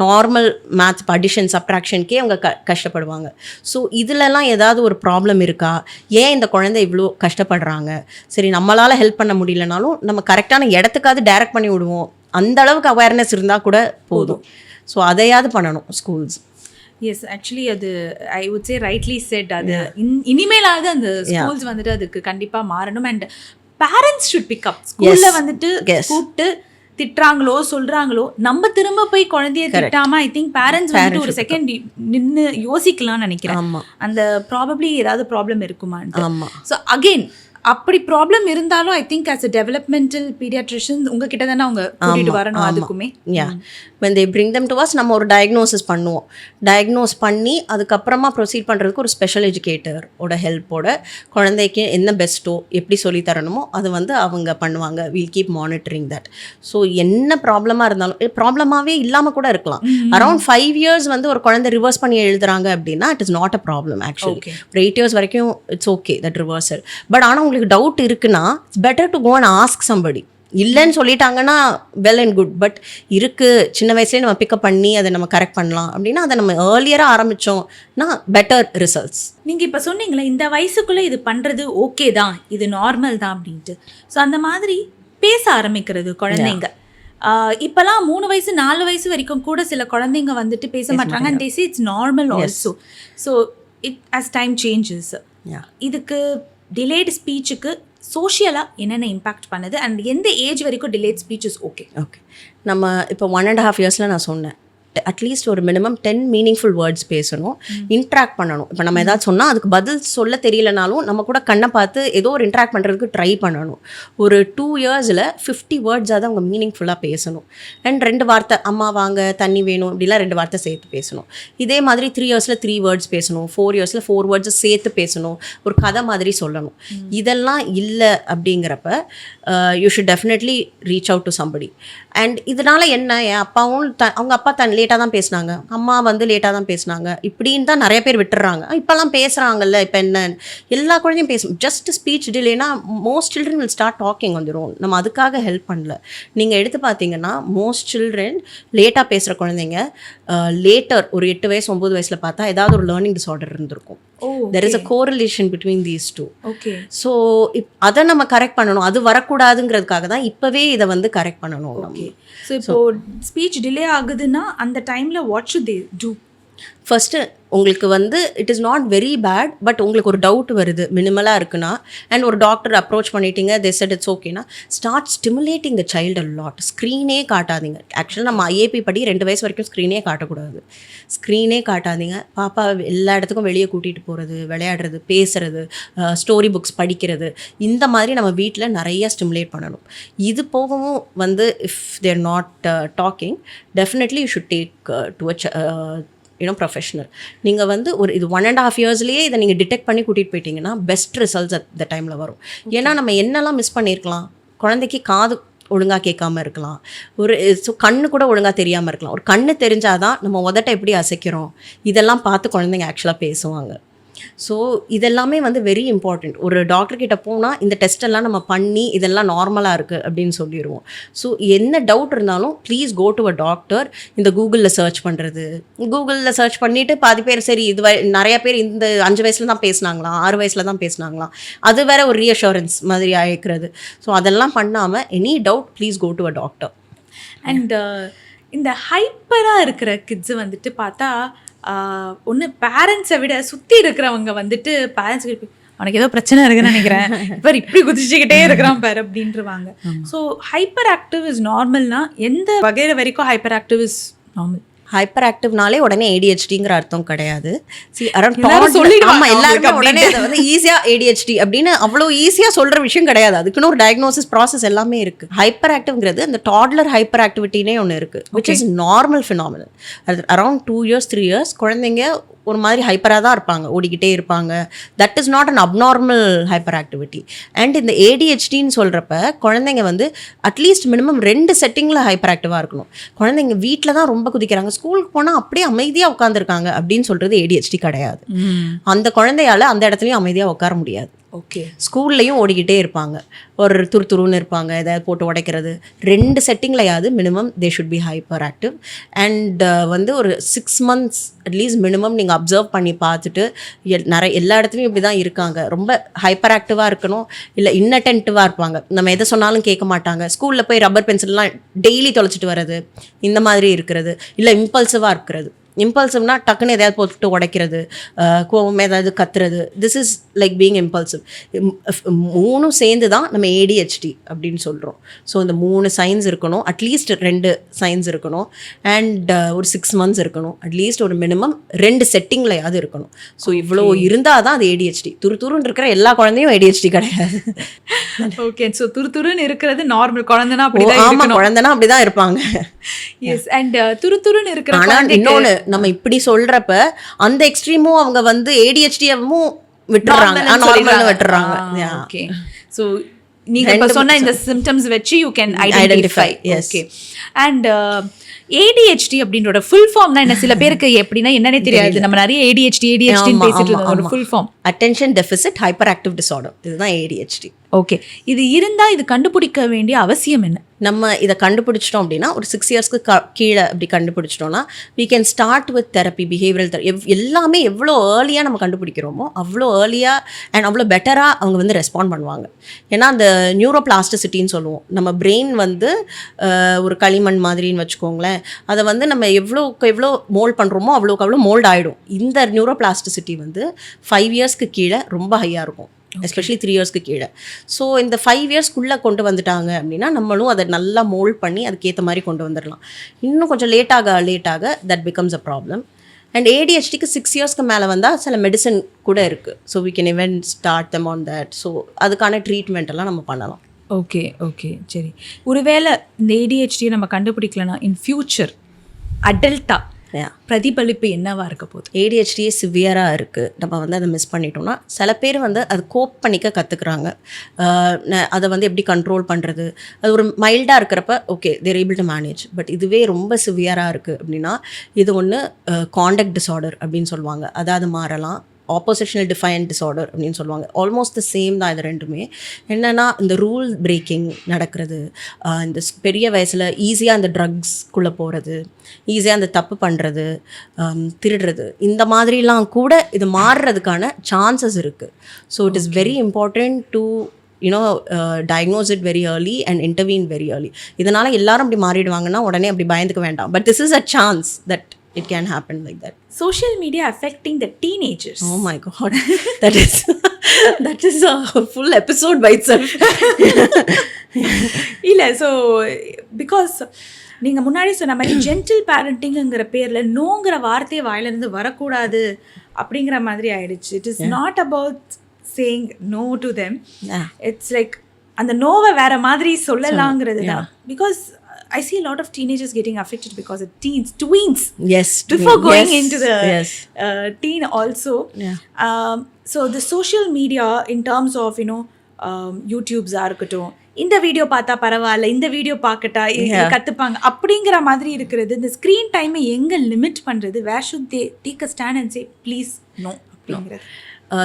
நார்மல் மேத்ஸ், அடிஷன் சப்ட்ராக்ஷனுக்கே அவங்க கஷ்டப்படுவாங்க. ஸோ இதிலலாம் ஏதாவது ஒரு ப்ராப்ளம் இருக்கா, ஏன் இந்த குழந்தை இவ்வளோ கஷ்டப்படுறாங்க, சரி நம்மளால் ஹெல்ப் பண்ண முடியலனாலும் நம்ம கரெக்டான இடத்துக்காவது டைரக்ட் பண்ணி விடுவோம், அந்த அளவுக்கு அவேர்னஸ் இருந்தால் கூட போதும். ஸோ அதையாவது பண்ணணும் ஸ்கூல்ஸ். எஸ், ஆக்சுவலி அது I would say rightly said. அது இனிமேலாவது அந்த ஸ்கூல்ஸ் வந்துட்டு அதுக்கு கண்டிப்பாக மாறணும். And parents should pick up. ஸ்கூலில் வந்துட்டு கூப்பிட்டு திட்டுறாங்களோ சொல்றாங்களோ நம்ம திரும்ப போய் குழந்தைய திட்டாம ஐ திங்க் பேரண்ட்ஸ் வந்துட்டு ஒரு செகண்ட் நின்று யோசிக்கலாம்னு நினைக்கிறேன். அந்த ப்ராபப்ளி ஏதாவது ப்ராப்ளம் இருக்குமான்னு. ஸோ அகெயின் அப்படி ப்ராப்ளம் இருந்தாலும் I think as a developmental paediatrician உங்ககிட்ட தானே அவங்க கூட்டிட்டு வரணும். அதுக்குமே when they bring them to us நம்ம ஒரு டயக்னோசிஸ் பண்ணுவோம். டயக்னோஸ் பண்ணி அதுக்கப்புறமா ப்ரொசீட் பண்ணுறதுக்கு ஒரு ஸ்பெஷல் எஜுகேட்டரோட ஹெல்ப்போட குழந்தைக்கு என்ன பெஸ்ட்டோ எப்படி சொல்லி தரணுமோ அது வந்து அவங்க பண்ணுவாங்க. Will keep monitoring that. So என்ன ப்ராப்ளமாக இருந்தாலும் ப்ராப்ளமாகவே இல்லாமல் கூட இருக்கலாம். அரௌண்ட் 5 years வந்து ஒரு குழந்தை ரிவர்ஸ் பண்ணி எழுதுறாங்க அப்படின்னா it is not a problem actually. ஒரு 8 years வரைக்கும் it's okay that reversal. But ஆனால் உங்களுக்கு டவுட் இருக்குன்னா it's better to go and ask somebody. இல்லைன்னு சொல்லிட்டாங்கன்னா வெல் அண்ட் குட். பட் இருக்குது சின்ன வயசுலேயே நம்ம பிக்கப் பண்ணி அதை நம்ம கரெக்ட் பண்ணலாம் அப்படின்னா அதை நம்ம ஏர்லியராக ஆரம்பித்தோம்னா பெட்டர் ரிசல்ட்ஸ். நீங்கள் இப்போ சொன்னீங்களே இந்த வயசுக்குள்ளே இது பண்ணுறது ஓகே தான், இது நார்மல் தான் அப்படின்ட்டு. ஸோ அந்த மாதிரி பேச ஆரம்பிக்கிறது குழந்தைங்க. இப்போலாம் 3 வயசு 4 வயசு வரைக்கும் கூட சில குழந்தைங்க வந்துட்டு பேச மாட்டாங்க. And they say it's normal also. So it as time changes. இதுக்கு டிலேட் ஸ்பீச்சுக்கு சோஷியலாக என்னென்ன இம்பேக்ட் பண்ணுது அண்ட் எந்த ஏஜ் வரைக்கும் டிலேட் ஸ்பீச் இஸ் ஓகே? நம்ம இப்போ 1.5 years நான் சொன்னேன் அட்லீஸ்ட் ஒரு மினிமம் 10 மீனிங்ஃபுல் வேர்ட்ஸ் பேசணும், இன்ட்ராக்ட் பண்ணணும். இப்போ நம்ம ஏதாவது சொன்னால் அதுக்கு பதில் சொல்ல தெரியலனாலும் நம்ம கூட கண்ணை பார்த்து ஏதோ ஒரு இன்ட்ராக்ட் பண்ணுறதுக்கு ட்ரை பண்ணணும். ஒரு 2 yearsல 50 வேர்ட்ஸாவது அவங்க மீனிங்ஃபுல்லாக பேசணும். அண்ட் 2 வார்த்தை அம்மா வாங்க தண்ணி வேணும் இப்படிலாம் 2 வார்த்தை சேர்த்து பேசணும். இதே மாதிரி 3 yearsல 3 வேர்ட்ஸ் பேசணும், 4 yearsல 4 வேர்ட்ஸை சேர்த்து பேசணும், ஒரு கதை மாதிரி சொல்லணும். இதெல்லாம் இல்லை அப்படிங்கிறப்ப you should definitely reach out to somebody. And இதனால என்ன, என் அப்பாவும் அவங்க அப்பா லேட்டாக தான் பேசினாங்க, அம்மா வந்து லேட்டாக தான் பேசினாங்க இப்படின்னு தான் நிறைய பேர் விட்டுறாங்க. இப்போல்லாம் பேசுகிறாங்கல்ல, இப்போ என்ன எல்லா குழந்தையும் பேசணும். ஜஸ்ட் ஸ்பீச் டிலேனா most children will start talking வந்துடும். நம்ம அதுக்காக ஹெல்ப் பண்ணல. நீங்கள் எடுத்து பார்த்தீங்கன்னா மோஸ்ட் சில்ட்ரன் லேட்டாக பேசுகிற குழந்தைங்க லேட்டர் ஒரு 8 வயசு 9 வயசில் பார்த்தா ஏதாவது ஒரு லேர்னிங் டிஸார்டர் இருந்திருக்கும். There is a correlation between these two. Okay. So அதை நம்ம கரெக்ட் பண்ணணும். அது வரக்கூடாதுங்கிறதுக்காக தான் இப்போவே இதை வந்து கரெக்ட் பண்ணணும். ஓகே. ஸோ இப்போ ஸ்பீச் டிலே ஆகுதுன்னா அந்த டைமில் what should they do? First உங்களுக்கு வந்து it is not very bad, but உங்களுக்கு ஒரு டவுட் வருது மினிமலாக இருக்குன்னா அண்ட் ஒரு டாக்டர் அப்ரோச் பண்ணிட்டீங்க, தே செட் இட்ஸ் ஓகேனா start stimulating the child a lot. ஸ்க்ரீனே காட்டாதீங்க. ஆக்சுவலாக நம்ம ஐஏபி படி 2 வயசு வரைக்கும் ஸ்க்ரீனே காட்டக்கூடாது. ஸ்க்ரீனே காட்டாதீங்க. பாப்பா எல்லா இடத்துக்கும் வெளியே கூட்டிகிட்டு போகிறது, விளையாடுறது, பேசுகிறது, ஸ்டோரி புக்ஸ் படிக்கிறது, இந்த மாதிரி நம்ம வீட்டில் நிறைய ஸ்டிமுலேட் பண்ணணும். இது போகவும் வந்து if there not talking definitely you should take to professional. நீங்கள் வந்து ஒரு இது 1.5 yearsலேயே இதை நீங்கள் டிடெக்ட் பண்ணி கூட்டிகிட்டு போயிட்டீங்கன்னா பெஸ்ட் ரிசல்ட்ஸ் அட் த டைமில் வரும். ஏன்னா நம்ம என்னெல்லாம் மிஸ் பண்ணியிருக்கலாம். குழந்தைக்கு காது ஒழுங்காக கேட்காம இருக்கலாம், ஒரு கண்ணு கூட ஒழுங்காக தெரியாமல் இருக்கலாம். ஒரு கண்ணு தெரிஞ்சாதான் நம்ம உதட்ட எப்படி அசைக்கிறோம் இதெல்லாம் பார்த்து குழந்தைங்க ஆக்சுவலாக பேசுவாங்க. ஸோ இதெல்லாமே வந்து வெரி இம்பார்ட்டண்ட். ஒரு டாக்டர்கிட்ட போனால் இந்த டெஸ்ட் எல்லாம் நம்ம பண்ணி இதெல்லாம் நார்மலாக இருக்குது அப்படின்னு சொல்லிடுவோம். ஸோ என்ன டவுட் இருந்தாலும் please go to a doctor. இந்த கூகுளில் சர்ச் பண்ணுறது, கூகுளில் சர்ச் பண்ணிவிட்டு பாதி பேர் சரி இது நிறைய பேர் இந்த 5 வயசில் தான் பேசினாங்களாம், 6 வயசில் தான் பேசினாங்களாம், அது வேற ஒரு ரீஅஷூரன்ஸ் மாதிரி ஆகிக்கிறது. ஸோ அதெல்லாம் பண்ணாமல் any doubt please go to a doctor. And இந்த ஹைப்பராக இருக்கிற கிட்ஸு வந்துட்டு பார்த்தா ஒன்று பேரண்ட்ஸை விட சுற்றி இருக்கிறவங்க வந்துட்டு பேரண்ட்ஸ் அவனுக்கு ஏதோ பிரச்சனை இருக்குன்னு நினைக்கிறேன், இப்போ இப்படி குதிச்சுக்கிட்டே இருக்கிறான் பேர் அப்படின்றவாங்க. ஸோ ஹைப்பர் ஆக்டிவ் இஸ் நார்மல்னா எந்த வகையில் வரைக்கும் ஹைப்பர் ஆக்டிவ் இஸ் நார்மல்? ஹைப்பர் ஆக்டிவ்னாலே உடனே ADHDங்கிற அர்த்தம் கிடையாது. எல்லாருமே உடனே அதை வந்து ஈஸியாக ADHD அப்படின்னு அவ்வளோ ஈஸியாக சொல்கிற விஷயம் கிடையாது. அதுக்குன்னு ஒரு டயக்னோசிஸ் ப்ராசஸ் எல்லாமே இருக்குது. ஹைப்பர் ஆக்டிவ்ங்கிறது அந்த டாட்லர் ஹைப்பர் ஆக்டிவிட்டினே ஒன்று இருக்குது, விச் இஸ் நார்மல் ஃபினாமினல். அது அரௌண்ட் 2 years 3 years குழந்தைங்க ஒரு மாதிரி ஹைப்பராக தான் இருப்பாங்க, ஓடிக்கிட்டே இருப்பாங்க. That is not an abnormal hyper activity. And இந்த ADHDன்னு சொல்கிறப்ப குழந்தைங்க வந்து அட்லீஸ்ட் மினிமம் 2 செட்டிங்கில் ஹைப்பர் ஆக்டிவாக இருக்கணும். குழந்தைங்க வீட்டில் தான் ரொம்ப குதிக்கிறாங்க, ஸ்கூலுக்கு போனால் அப்படியே அமைதியாக உட்காந்துருக்காங்க அப்படின்னு சொல்கிறது ADHD கிடையாது. அந்த குழந்தையால் அந்த இடத்துலையும் அமைதியாக உட்கார முடியாது. ஓகே. ஸ்கூல்லையும் ஓடிக்கிட்டே இருப்பாங்க, ஒரு துருத்துருன்னு இருப்பாங்க, எதாவது போட்டு உடைக்கிறது. 2 செட்டிங்லையாவது minimum they should be hyperactive. And வந்து ஒரு 6 months அட்லீஸ்ட் மினிமம் நீங்கள் அப்சர்வ் பண்ணி பார்த்துட்டு எல்லா இடத்துலையும் இப்படி தான் இருக்காங்க, ரொம்ப ஹைப்பர் ஆக்டிவாக இருக்கணும், இல்லை இன்னட்டென்ட்டிவாக இருப்பாங்க, நம்ம எதை சொன்னாலும் கேட்க மாட்டாங்க, ஸ்கூலில் போய் ரப்பர் பென்சில்லாம் டெய்லி தொலைச்சிட்டு வர்றது, இந்த மாதிரி இருக்கிறது, இல்லை இம்பல்சிவாக இருக்கிறது, இம்பல்சிவ்னா டக்குன்னு எதையாவது போட்டு உடைக்கிறது, கோவம் ஏதாவது கத்துறது, this is like being impulsive. மூணும் சேர்ந்து தான் நம்ம ஏடிஹெச்டி அப்படின்னு சொல்கிறோம். ஸோ இந்த 3 சைன்ஸ் இருக்கணும், அட்லீஸ்ட் 2 சைன்ஸ் இருக்கணும், அண்ட் ஒரு 6 months இருக்கணும், அட்லீஸ்ட் ஒரு மினிமம் 2 செட்டிங்லையாவது இருக்கணும். ஸோ இவ்வளோ இருந்தால் தான் அது ஏடிஹெச்டி. துருன்னு இருக்கிற எல்லா குழந்தையும் ஏடிஹெச்டி கிடையாது. ஓகே, ஸோ துருன்னு இருக்கிறது நார்மல், குழந்தைனா அப்படிதான். ஆமாம், குழந்தைனா அப்படி தான் இருப்பாங்க. எஸ், அண்ட் துருன்னு இருக்கிற ஆனால் இன்னொன்று, நம்ம இப்படி சொல்கிறப்ப அந்த எக்ஸ்ட்ரீமும் அவங்க வந்து ஏடிஹெச்டியவும் விட்டுறாங்க, நார்மல்னு விட்டுறாங்க. ஓகே, ஸோ நீங்க இப்ப சொன்ன இந்த சிம்டம்ஸ் வச்சு you can identify. Okay, and ADHD அப்படின்றோட ஃபுல் ஃபார்ம் தான் என்ன? சில பேருக்கு எப்படின்னா என்னன்னே தெரியாது. நம்ம நிறைய ADHD பேசிட்டு இருந்தோம். ஒரு full form attention deficit hyperactive disorder, இதுதான் ADHD. ஓகே, இது இருந்தால் இது கண்டுபிடிக்க வேண்டிய அவசியம் என்ன? நம்ம இதை கண்டுபிடிச்சிட்டோம் அப்படின்னா ஒரு 6 yearsக்கு கீழே அப்படி கண்டுபிடிச்சிட்டோம்னா we can start with therapy, behavioral therapy. எல்லாமே எவ்வளோ ஏர்லியாக நம்ம கண்டுபிடிக்கிறோமோ அவ்வளோ ஏர்லியாக அண்ட் அவ்வளோ பெட்டராக அவங்க வந்து ரெஸ்பாண்ட் பண்ணுவாங்க. ஏன்னா அந்த நியூரோபிளாஸ்டிசிட்டின்னு சொல்லுவோம். நம்ம பிரெயின் வந்து ஒரு களிமண் மாதிரின்னு வச்சுக்கோங்களேன். அதை வந்து நம்ம எவ்வளோக்கு எவ்வளோ மோல்ட் பண்ணுறோமோ அவ்வளோக்கு அவ்வளோ மோல்ட் ஆகிடும். இந்த நியூரோபிளாஸ்டிசிட்டி வந்து 5 yearsக்கு கீழே ரொம்ப ஹையாக இருக்கும், எஸ்பெஷலி 3 yearsக்கு கீழே. ஸோ இந்த 5 yearsக்குள்ளே கொண்டு வந்துட்டாங்க அப்படின்னா நம்மளும் அதை நல்லா மோல்ட் பண்ணி அதுக்கேற்ற மாதிரி கொண்டு வந்துடலாம். இன்னும் கொஞ்சம் லேட்டாக that becomes a problem. And ADHDக்கு 6 yearsக்கு மேலே வந்தால் சில மெடிசன் கூட இருக்குது. So we can even start them on that. So அதுக்கான ட்ரீட்மெண்ட் எல்லாம் நம்ம பண்ணலாம். ஓகே ஓகே, சரி. ஒருவேளை இந்த ADHD நம்ம கண்டுபிடிக்கலன்னா இன் ஃபியூச்சர் அடல்ட்டாக பிரதிபலிப்பு என்னவா இருக்க போகுது? ADHD சிவியராக இருக்குது, நம்ம வந்து அதை மிஸ் பண்ணிட்டோம்னா சில பேர் வந்து அது கோப் பண்ணிக்க கற்றுக்குறாங்க. அதை வந்து எப்படி கண்ட்ரோல் பண்ணுறது, அது ஒரு மைல்டாக இருக்கிறப்ப okay they're able to manage. But இதுவே ரொம்ப சிவியராக இருக்குது அப்படின்னா இது ஒன்று காண்டக்ட் டிஸார்டர் அப்படின்னு சொல்லுவாங்க. அதாவது மாறலாம். ஆப்போசிஷனல் டிஃபைன்ட் டிஸார்டர் அப்படின்னு சொல்லுவாங்க. ஆல்மோஸ்ட் த சேம் தான் இது ரெண்டுமே. என்னென்னா இந்த ரூல் பிரேக்கிங் நடக்கிறது, இந்த பெரிய வயசில் ஈஸியாக அந்த ட்ரக்ஸ்குள்ளே போகிறது, ஈஸியாக அந்த தப்பு பண்ணுறது, திருடுறது, இந்த மாதிரிலாம் கூட இது மாறுறதுக்கான சான்சஸ் இருக்குது. So it is very important to diagnose it very early and intervene very early. இதனால் எல்லாரும் அப்படி மாறிடுவாங்கன்னா உடனே அப்படி பயந்துக்க வேண்டாம். But this is a chance that it can happen like that. Social media affecting the teenagers. Oh my God. that is a full episode by itself. இல்லை, so because நீங்கள் முன்னாடி சொன்ன மாதிரி ஜென்டில் பேரண்டிங்கிற பேரில் நோங்கிற வார்த்தையை வாயிலிருந்து வரக்கூடாது அப்படிங்கிற மாதிரி ஆயிடுச்சு. It is not about saying no to them. It's like அந்த நோவை வேற மாதிரி சொல்லலாங்கிறது தான். Because I see a lot of teenagers getting affected because of tweens. Yes. Before going into the teen also. So the social media in terms of YouTube's இருக்கட்டும், இந்த video பார்த்தா பரவாயில்ல, இந்த video பார்க்கட்டா கற்றுப்பாங்க அப்படிங்கிற மாதிரி இருக்கிறது. இந்த ஸ்க்ரீன் டைமை எங்கே லிமிட் பண்ணுறது? Where should they take a stand and say please no அப்படிங்கிறது?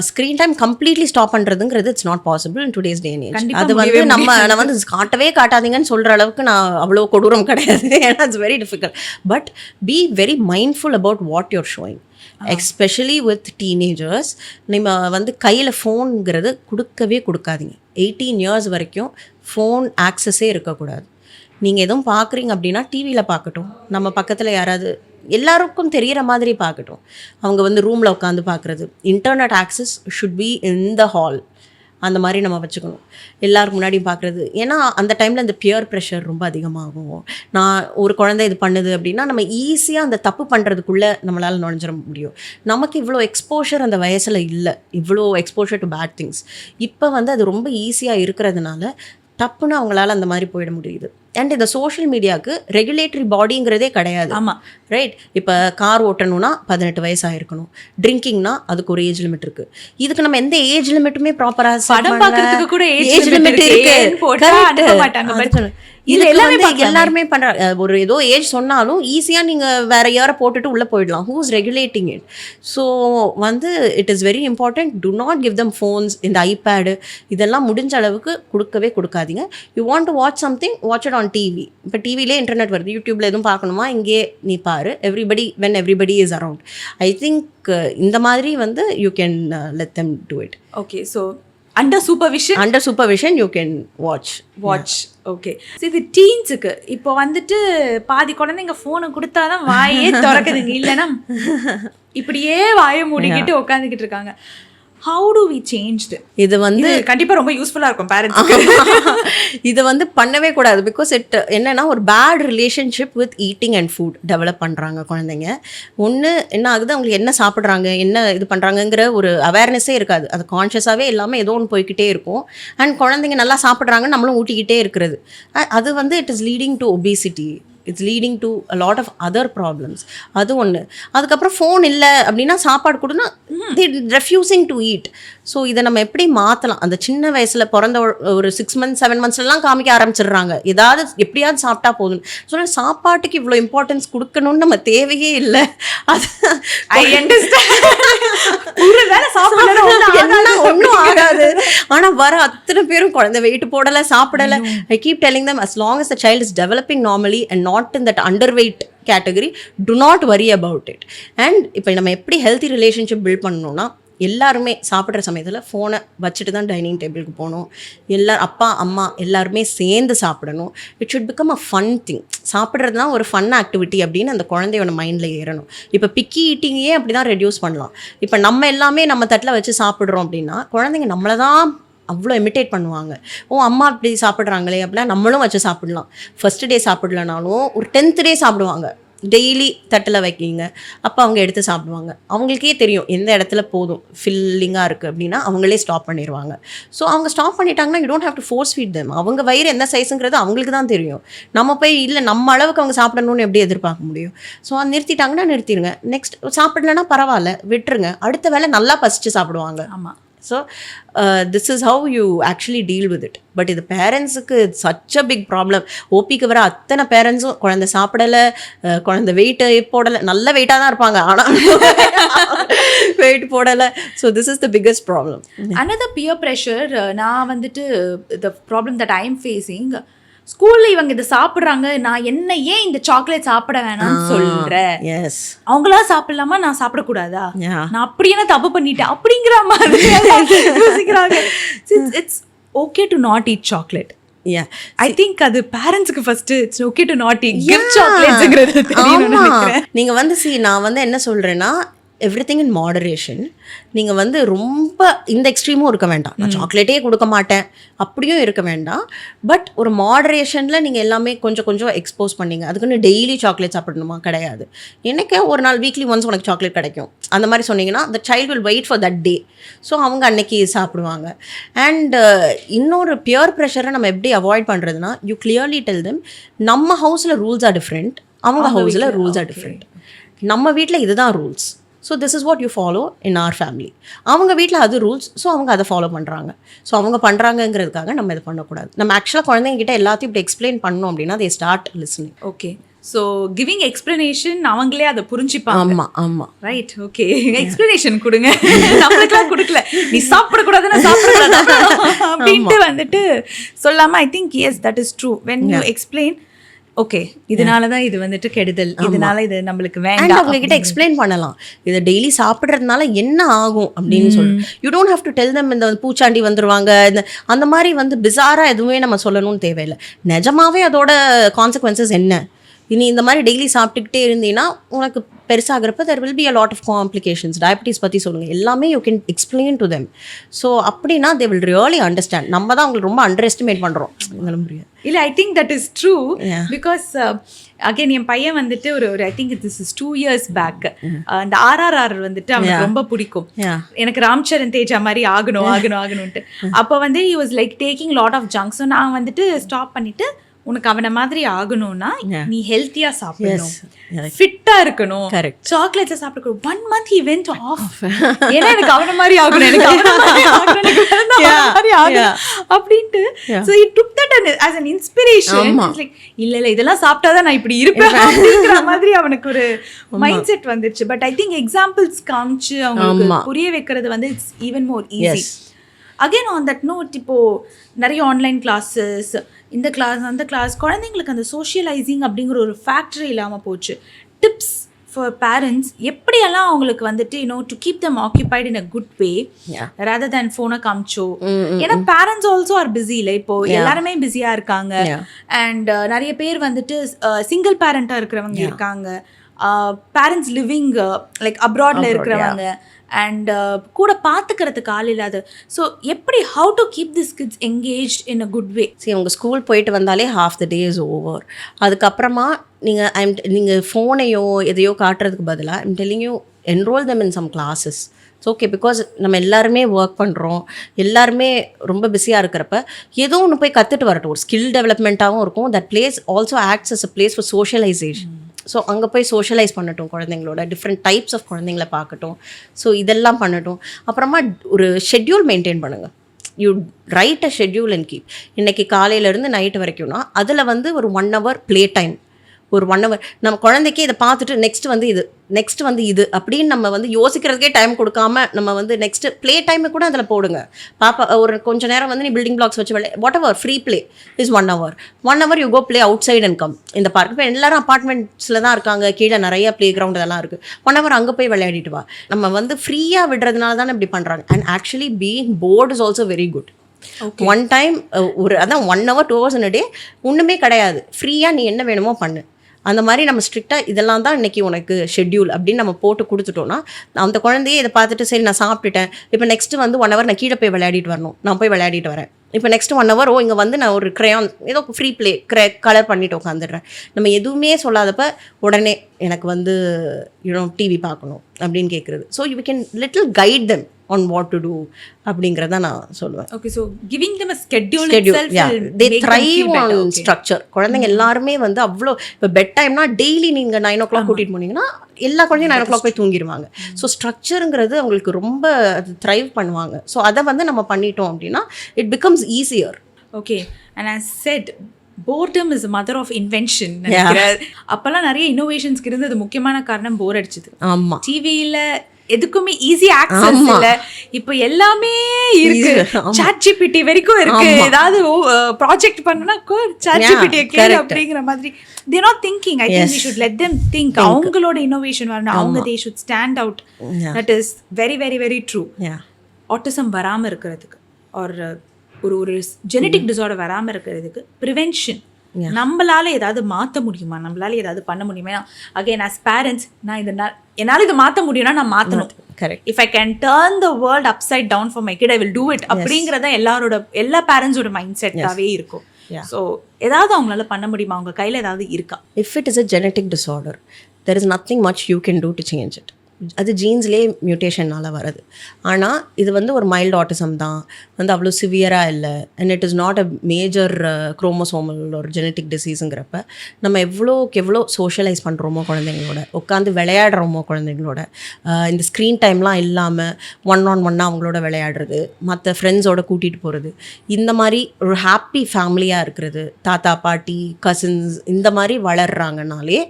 ஸ்க்ரீன் டைம் கம்ப்ளீட்லி ஸ்டாப் பண்ணுறதுங்கிறது it's not possible in today's day and age. அது வந்து நான் வந்து காட்டாதீங்கன்னு சொல்கிற அளவுக்கு நான் அவ்வளோ கொடூரம் கிடையாது. ஏன்னா it's very difficult. But be very mindful about what you're showing, especially with teenagers. நம்ம வந்து கையில் ஃபோனுங்கிறது கொடுக்காதீங்க. 18 years வரைக்கும் ஃபோன் ஆக்சஸே இருக்கக்கூடாது. நீங்கள் எதுவும் பார்க்குறீங்க அப்படின்னா டிவியில் பார்க்கட்டும், நம்ம பக்கத்தில் யாராவது எல்லாருக்கும் தெரிகிற மாதிரி பார்க்கட்டும். அவங்க வந்து ரூமில் உட்காந்து பார்க்குறது, internet access should be in the hall, அந்த மாதிரி நம்ம வச்சுக்கணும். எல்லாருக்கும் முன்னாடியும் பார்க்குறது. ஏன்னா அந்த டைமில் இந்த பியர் ப்ரெஷர் ரொம்ப அதிகமாகும். நான் ஒரு குழந்தை இது பண்ணுது அப்படின்னா நம்ம ஈஸியாக அந்த தப்பு பண்ணுறதுக்குள்ளே நம்மளால் நுழைஞ்சிட முடியும். நமக்கு இவ்வளோ எக்ஸ்போஷர் அந்த வயசில் இல்லை, இவ்வளோ எக்ஸ்போஷர் டு பேட் திங்ஸ். இப்போ வந்து அது ரொம்ப ஈஸியாக இருக்கிறதுனால டப்புன்னு அவங்களால அந்த மாதிரி போயிட முடியுது. அண்ட் இந்த சோஷியல் மீடியாவுக்கு ரெகுலேட்டரி பாடிங்கிறதே கிடையாது. ஆமாம், ரைட். இப்போ கார் ஓட்டணும்னா 18 வயசாக இருக்கணும். ட்ரிங்கிங்னா அதுக்கு ஒரு ஏஜ் லிமிட் இருக்குது. இதுக்கு நம்ம எந்த ஏஜ் லிமிட்டுமே ப்ராப்பராக படம் பார்க்கறதுக்கு கூட ஏஜ் லிமிட் இருக்கு. இது எல்லாருமே பண்ணுறாங்க. ஒரு ஏதோ ஏஜ் சொன்னாலும் ஈஸியாக நீங்கள் வேற யாரை போட்டுட்டு உள்ளே போயிடலாம். Who is regulating it? So வந்து it is very important. Do not give them phones. இந்த ஐபேடு இதெல்லாம் முடிஞ்ச அளவுக்கு கொடுக்காதீங்க. You want to watch something, watch it on TV. இப்போ டிவிலே இன்டர்நெட் வருது, யூடியூப்ல எதுவும் பார்க்கணுமா இங்கே நீ பாரு. Everybody is around. I think இந்த மாதிரி வந்து you can let them to it. Okay, so under supervision you can watch. Okay. இது டீன்ஸுக்கு இப்போ வந்துட்டு பாதி குழந்தைங்க ஃபோனை கொடுத்தாதான் வாயே திறக்குதுங்க, இல்லைன்னா இப்படியே வாயை மூடிக்கிட்டு உட்காந்துக்கிட்டு இருக்காங்க. How do we change it? இது வந்து கண்டிப்பாக ரொம்ப யூஸ்ஃபுல்லாக இருக்கும் பேரண்ட்ஸ்க்கு. இது வந்து பண்ணவே கூடாது. பிகாஸ் என்னன்னா ஒரு bad relationship with eating and food develop பண்ணுறாங்க குழந்தைங்க. ஒன்று என்ன ஆகுது, அவங்களுக்கு என்ன சாப்பிட்றாங்க, என்ன இது பண்ணுறாங்கங்கிற ஒரு அவேர்னஸே இருக்காது. அது கான்ஷியஸாகவே எல்லாமே ஏதோ ஒன்று போய்கிட்டே இருக்கும். அண்ட் குழந்தைங்க நல்லா சாப்பிட்றாங்க, நம்மளும் ஊட்டிக்கிட்டே இருக்கிறது. அது வந்து it is leading to obesity. It's leading to a lot of other problems. அது ஒன்று. அதுக்கப்புறம் ஃபோன் இல்லை அப்படின்னா சாப்பாடு கொடுனா they refusing to eat. So இதை நம்ம எப்படி மாற்றலாம்? அந்த சின்ன வயசில் பிறந்த ஒரு 6 months 7 monthsலாம் காமிக்க ஆரம்பிச்சிடுறாங்க, ஏதாவது எப்படியாவது சாப்பிட்டா போதும். ஸோ சாப்பாட்டுக்கு இவ்வளோ இம்பார்ட்டன்ஸ் கொடுக்கணும்னு நம்ம தேவையே இல்லை. அது ஒன்றும் ஆகாது. ஆனால் வர அத்தனை பேரும் குழந்தை வெயிட் போடலை, சாப்பிடலை. I keep telling them, as long as the child is developing normally and not in that underweight category, do not worry about it. And இப்போ நம்ம எப்படி ஹெல்த்தி ரிலேஷன்ஷிப் பில்ட் பண்ணணும்னா, எல்லாருமே சாப்பிட்ற சமயத்தில் ஃபோனை வச்சுட்டு தான் டைனிங் டேபிளுக்கு போகணும். அப்பா அம்மா எல்லாருமே சேர்ந்து சாப்பிடணும். It should become a fun thing. சாப்பிட்றது தான் ஒரு ஃபன் ஆக்டிவிட்டி அப்படின்னு அந்த குழந்தையோட மைண்டில் ஏறணும். இப்போ பிக்கி ஈட்டிங்கே அப்படி தான் ரெடியூஸ் பண்ணலாம். இப்போ நம்ம எல்லாமே நம்ம தட்டில் வச்சு சாப்பிட்றோம் அப்படின்னா குழந்தைங்க நம்மளை தான் அவ்வளோ இமிட்டேட் பண்ணுவாங்க. அம்மா இப்படி சாப்பிட்றாங்களே அப்படின்னா நம்மளும் வச்சு சாப்பிட்லாம். ஃபஸ்ட்டு டே சாப்பிட்லனாலும் ஒரு 10th day சாப்பிடுவாங்க. டெய்லி தட்டில் வைக்கிங்க, அப்போ அவங்க எடுத்து சாப்பிடுவாங்க. அவங்களுக்கே தெரியும் எந்த இடத்துல போதும் ஃபில்லிங்காக இருக்குது அப்படின்னா அவங்களே ஸ்டாப் பண்ணிடுவாங்க. ஸோ அவங்க ஸ்டாப் பண்ணிட்டாங்கன்னா you don't have to force feet them. அவங்க வயிறு எந்த சைஸுங்கிறது அவங்களுக்கு தான் தெரியும். நம்ம போய் இல்லை நம்ம அளவுக்கு அவங்க சாப்பிடணும்னு எப்படி எதிர்பார்க்க முடியும்? ஸோ அது நிறுத்திட்டாங்கன்னா நிறுத்திடுங்க. நெக்ஸ்ட் சாப்பிடலன்னா பரவாயில்ல, விட்டுருங்க. அடுத்த வேளை நல்லா பசிச்சு சாப்பிடுவாங்க. ஆமாம். So this is how you actually deal with it. But இது பேரண்ட்ஸுக்கு சச் அ பிக் ப்ராப்ளம். ஓபிக்கு வர அத்தனை பேரண்ட்ஸும் குழந்தை சாப்பிடலை, குழந்தை வெயிட்டு போடலை, நல்ல வெயிட்டாக தான் இருப்பாங்க ஆனால் வெயிட் போடலை. So this is the biggest problem. another peer pressure. நான் வந்துட்டு the problem that I am facing, ஸ்கூல்ல இவங்க இதை சாப்பிட்றாங்க, நான் என்ன ஏன் இந்த சாக்லேட் சாப்பிட வேணாம்னு சொல்றேன். எஸ், அவங்களா சாப்பிடலாமா, நான் சாப்பிடக்கூடாதா, நான் அப்படி என்ன தப்பு பண்ணிட்டேன் அப்படிங்கிற மாதிரி யோசிக்கிறாங்க. It's okay to not eat chocolate. I think அது பேரண்ட்ஸ்க்கு first it's okay to not eat gift சாக்லேட்ஸ்ங்கிறது தெரியணும்னு நினைக்கிறேன். நீங்க வந்து நான் வந்து என்ன சொல்றேன்னா, எவ்ரிதிங் இன் மாடரேஷன். நீங்கள் வந்து ரொம்ப இந்த எக்ஸ்ட்ரீமும் இருக்க வேண்டாம், நான் சாக்லேட்டே கொடுக்க மாட்டேன் அப்படியும் இருக்க வேண்டாம். பட் ஒரு மாடரேஷனில் நீங்கள் எல்லாமே கொஞ்சம் கொஞ்சம் எக்ஸ்போஸ் பண்ணிங்க. அதுக்குன்னு டெய்லி சாக்லேட் சாப்பிடணுமா? கிடையாது. எனக்கு ஒரு நாள் வீக்லி ஒன்ஸ் உனக்கு சாக்லேட் கிடைக்கும் அந்த மாதிரி சொன்னீங்கன்னா the child will wait for that day. So அவங்க அன்னைக்கு சாப்பிடுவாங்க. அண்ட் இன்னொரு பியர் ப்ரெஷரை நம்ம எப்படி அவாய்ட் பண்ணுறதுனா, யூ கிளியர்லி டெல் தெம் நம்ம ஹவுஸில் ரூல்ஸ் ஆர் டிஃப்ரெண்ட், அவங்க ஹவுஸில் ரூல்ஸ் ஆர் டிஃப்ரெண்ட். நம்ம வீட்டில் இதுதான் rules, so this is what you follow in our family. அவங்க வீட்டில் அது ரூல்ஸ், ஸோ அவங்க அதை ஃபாலோ பண்ணுறாங்க. ஸோ அவங்க பண்ணுறாங்கங்கிறதுக்காக நம்ம இதை பண்ணக்கூடாது. நம்ம ஆக்சுவலாக குழந்தைங்கிட்ட எல்லாத்தையும் இப்படி எக்ஸ்பிளைன் பண்ணோம் அப்படின்னா they start listening. Okay, so giving explanation அவங்களே அதை புரிஞ்சுப்பாங்க. ஆமாம் ஆமாம், ரைட். ஓகே, எக்ஸ்பிளனேஷன் கொடுங்க, நம்மளுக்குலாம் கொடுக்கல, நீ சாப்பிடக்கூடாதுன்னா சாப்பிடக்கூடாது அப்படின்ட்டு வந்துட்டு சொல்லாமல். I think S that is true. When you explain, okay இதனால தான் இது வந்துட்டு கெடுதல், இதனால இது நம்மளுக்கு வேண்டாம், அவங்க கிட்ட எக்ஸ்பிளைன் பண்ணலாம். இதை டெய்லி சாப்பிட்றதுனால என்ன ஆகும் அப்படின்னு சொல்லி. You don't have to tell them இந்த பூச்சாண்டி வந்துருவாங்க இந்த அந்த மாதிரி வந்து பிசாரா எதுவுமே நம்ம சொல்லணும்னு தேவையில்லை. நிஜமாவே அதோட கான்சிக்வன்சஸ் என்ன, இனி இந்த மாதிரி டெய்லி சாப்பிட்டுக்கிட்டே இருந்தீங்கன்னா உனக்கு பெருசாகிறப்ப there will be a lot of complications. Diabetes பற்றி சொல்லுங்கள், எல்லாமே you can explain to them. So அப்படின்னா they will really understand. நம்ம தான் அவங்களுக்கு ரொம்ப அண்டர் எஸ்டிமேட் பண்ணுறோம். இல்லை, I think that is true. Because again என் பையன் வந்துட்டு ஒரு I think this is 2 years back அந்த RRR வந்துட்டு அவனுக்கு ரொம்ப பிடிக்கும். எனக்கு ராம்சரண் தேஜா மாதிரி ஆகணும்ட்டு. அப்போ வந்து he was like taking lot of junk. So நான் வந்துட்டு ஸ்டாப் பண்ணிட்டு, உனக்கு அவனை மாதிரி ஆகணும்னா நீ ஹெல்த்தியா சாப்பிடணும், ஃபிட்டா இருக்கணும், சாக்லேட்ஸை சாப்பிடணும். 1 month he went off. ஏன்னா எனக்கு அவனை மாதிரி ஆகணும், எனக்கு அவனை மாதிரி ஆகணும் அப்படின்ட்டு. So he took that as an inspiration. Like இல்ல இதெல்லாம் சாப்பிட்டாதான் நான் இப்படி இருப்பேன் அப்படிங்கிற மாதிரி அவனுக்கு ஒரு மைண்ட் செட் வந்துருச்சு. பட் ஐ திங்க் எக்ஸாம்பிள்ஸ் காமிச்சு அவங்களுக்கு புரிய வைக்கிறது வந்து it's even more easy. Again on that note, இப்போது நிறைய ஆன்லைன் கிளாஸஸ், இந்த கிளாஸ் அந்த கிளாஸ், குழந்தைங்களுக்கு அந்த சோஷியலைசிங் அப்படிங்கிற ஒரு ஃபேக்டரி இல்லாமல் போச்சு. டிப்ஸ் ஃபார் பேரண்ட்ஸ் எப்படியெல்லாம் அவங்களுக்கு வந்துட்டு to keep them occupied in a good way rather தேன் ஃபோனை காமிச்சோ. ஏன்னா பேரண்ட்ஸ் ஆல்சோ ஆர் பிஸி இல்லை, இப்போ எல்லாருமே பிஸியா இருக்காங்க. அண்ட் நிறைய பேர் வந்துட்டு சிங்கிள் பேரண்டா இருக்கிறவங்க இருக்காங்க, பேரண்ட்ஸ் லிவிங் லைக் அப்ராட்ல இருக்கிறவங்க, அண்ட் கூட பார்த்துக்கிறதுக்கு ஆள் இல்லாது. ஸோ எப்படி how to keep this kids engage in a good way? சரி, அவங்க ஸ்கூல் போயிட்டு வந்தாலே half the day is over. அதுக்கப்புறமா நீங்கள் ஃபோனையோ எதையோ காட்டுறதுக்கு பதிலாக I'm telling you enrol them in some classes. So okay, because நம்ம எல்லாருமே ஒர்க் பண்ணுறோம், எல்லாருமே ரொம்ப பிஸியாக இருக்கிறப்ப ஏதோ ஒன்று போய் கற்றுட்டு வரட்டும். ஒரு ஸ்கில் டெவலப்மெண்ட்டாகவும் இருக்கும். That place also acts as a place for socialisation. So அங்கே போய் சோஷியலைஸ் பண்ணட்டும் குழந்தைங்களோட, டிஃப்ரெண்ட் டைப்ஸ் ஆஃப் குழந்தைங்கள பார்க்கட்டும். ஸோ இதெல்லாம் பண்ணட்டும். அப்புறமா ஒரு ஷெட்யூல் மெயின்டைன் பண்ணுங்கள். You right a schedule and keep. இன்றைக்கி காலையிலேருந்து நைட்டு வரைக்கும்னா அதில் வந்து ஒரு 1 hour ப்ளே டைம், ஒரு 1 hour நம்ம குழந்தைக்கு இதை பார்த்துட்டு நெக்ஸ்ட் வந்து இது அப்படின்னு நம்ம வந்து யோசிக்கிறதுக்கே டைம் கொடுக்காம நம்ம வந்து நெக்ஸ்ட்டு ப்ளே டைமை கூட அதில் போடுங்க. பாப்பா ஒரு கொஞ்சம் நேரம் வந்து நீ பில்டிங் பிளாக்ஸ் வச்சு whatever free play is 1 hour. 1 hour you go play outside and come இந்த பார்க். இப்போ எல்லாரும் அப்பார்ட்மெண்ட்ஸில் தான் இருக்காங்க, கீழே நிறைய ப்ளே கிரவுண்ட் இதெல்லாம் இருக்குது. 1 hour அங்கே போய் விளையாடிட்டு வா. நம்ம வந்து ஃப்ரீயாக விடுறதுனால தானே இப்படி பண்ணுறாங்க. And actually being bored is also very good. One time அதான் 1 hour 2 hours in a day ஒன்றுமே கிடையாது. ஃப்ரீயாக நீ என்ன வேணுமோ பண்ணு. அந்த மாதிரி நம்ம ஸ்ட்ரிக்டாக இதெல்லாம் தான் இன்றைக்கி உனக்கு ஷெட்யூல் அப்படின்னு நம்ம போட்டு கொடுத்துட்டோன்னா அந்த குழந்தையே இதை பார்த்துட்டு சரி நான் சாப்பிட்டுட்டேன், இப்போ நெக்ஸ்ட்டு வந்து 1 hour நான் கீழே போய் விளையாடிட்டு வரணும், நான் போய் விளையாடிட்டு வரேன். இப்போ நெக்ஸ்ட் 1 hour இங்கே வந்து நான் ஒரு க்ரையான் ஏதோ ஃப்ரீ ப்ளே கலர் பண்ணிட்டு உட்காந்துடுறேன். நம்ம எதுவுமே சொல்லாதப்ப உடனே எனக்கு வந்து டிவி பார்க்கணும் அப்படின்னு கேட்குறது. So you can little guide them on what to do அப்படிங்கறத நான் சொல்லுவேன். Okay, so giving them a schedule itself, yeah, they thrive on structure. குழந்தைங்க எல்லாருமே வந்து அவ்வளோ இப்போ பெட் டைம்னா டெய்லி நீங்கள் 9 o'clock கூட்டிகிட்டு போனீங்கன்னா எல்லா குழந்தையும் 9 o'clock போய் தூங்கிடுவாங்க. ஸோ ஸ்ட்ரக்சருங்கிறது அவங்களுக்கு ரொம்ப அது த்ரைவ் பண்ணுவாங்க. ஸோ அதை வந்து நம்ம பண்ணிட்டோம் அப்படின்னா it becomes easier. Okay, and as said boredom is a mother of invention. அப்பெல்லாம் நிறைய இன்னோவேஷன்ஸ்க்கு இருந்தது முக்கியமான காரணம் போர் அடிச்சது. ஆமாம், டிவியில் எதுக்குமே ஈஸி ஆக்சஸ் இல்ல, இப்போ எல்லாமே இருக்கு. சாட் ஜிபிடி வரைக்கும் இருக்கு. ஏதாவது ப்ராஜெக்ட் பண்ணனா சாட் ஜிபிடி கேளு அப்படிங்கிற மாதிரி. they are not thinking. I think we should let them think. அவங்களோட இன்னோவேஷன் வரணும், அவங்க they should stand out. That is very very very true. Autism வராம இருக்கிறதுக்கு ஒரு ஜெனடிக் டிசார்டர் வராம இருக்கிறதுக்கு ப்ரிவென்ஷன் நம்மளால ஏதாவது மாற்ற முடியுமா, நம்மளால ஏதாவது பண்ண முடியுமா? அகைன் as parents என்னால் இதை மாற்ற முடியும்னா நான் மாற்றணும். If I can turn the world upside down for my kid I will do it அப்படிங்கிறத எல்லா பேரண்ட்ஸோட மைண்ட் செட்டாகவே இருக்கும். ஸோ ஏதாவது அவங்களால பண்ண முடியுமா, அவங்க கையில் ஏதாவது இருக்கா? If it is a genetic disorder there is nothing much you can do to change it. அது ஜீன்ஸ்லேயே மியூட்டேஷனால் வருது. ஆனால் இது வந்து ஒரு மைல்டு ஆட்டிசம் தான், வந்து அவ்வளோ சிவியராக இல்லை. And it is not a major chromosomal ஒரு ஜெனட்டிக் டிசீஸுங்கிறப்ப நம்ம எவ்வளோ சோஷியலைஸ் பண்ணுறோமோ குழந்தைங்களோட, உட்காந்து விளையாடுறோமோ குழந்தைங்களோட, இந்த ஸ்க்ரீன் டைம்லாம் இல்லாமல் 1-on-1 அவங்களோட விளையாடுறது, மற்ற ஃப்ரெண்ட்ஸோட கூட்டிகிட்டு போகிறது, இந்த மாதிரி ஒரு ஹாப்பி ஃபேமிலியாக இருக்கிறது, தாத்தா பாட்டி கசின்ஸ் இந்த மாதிரி வளர்கிறாங்கனாலே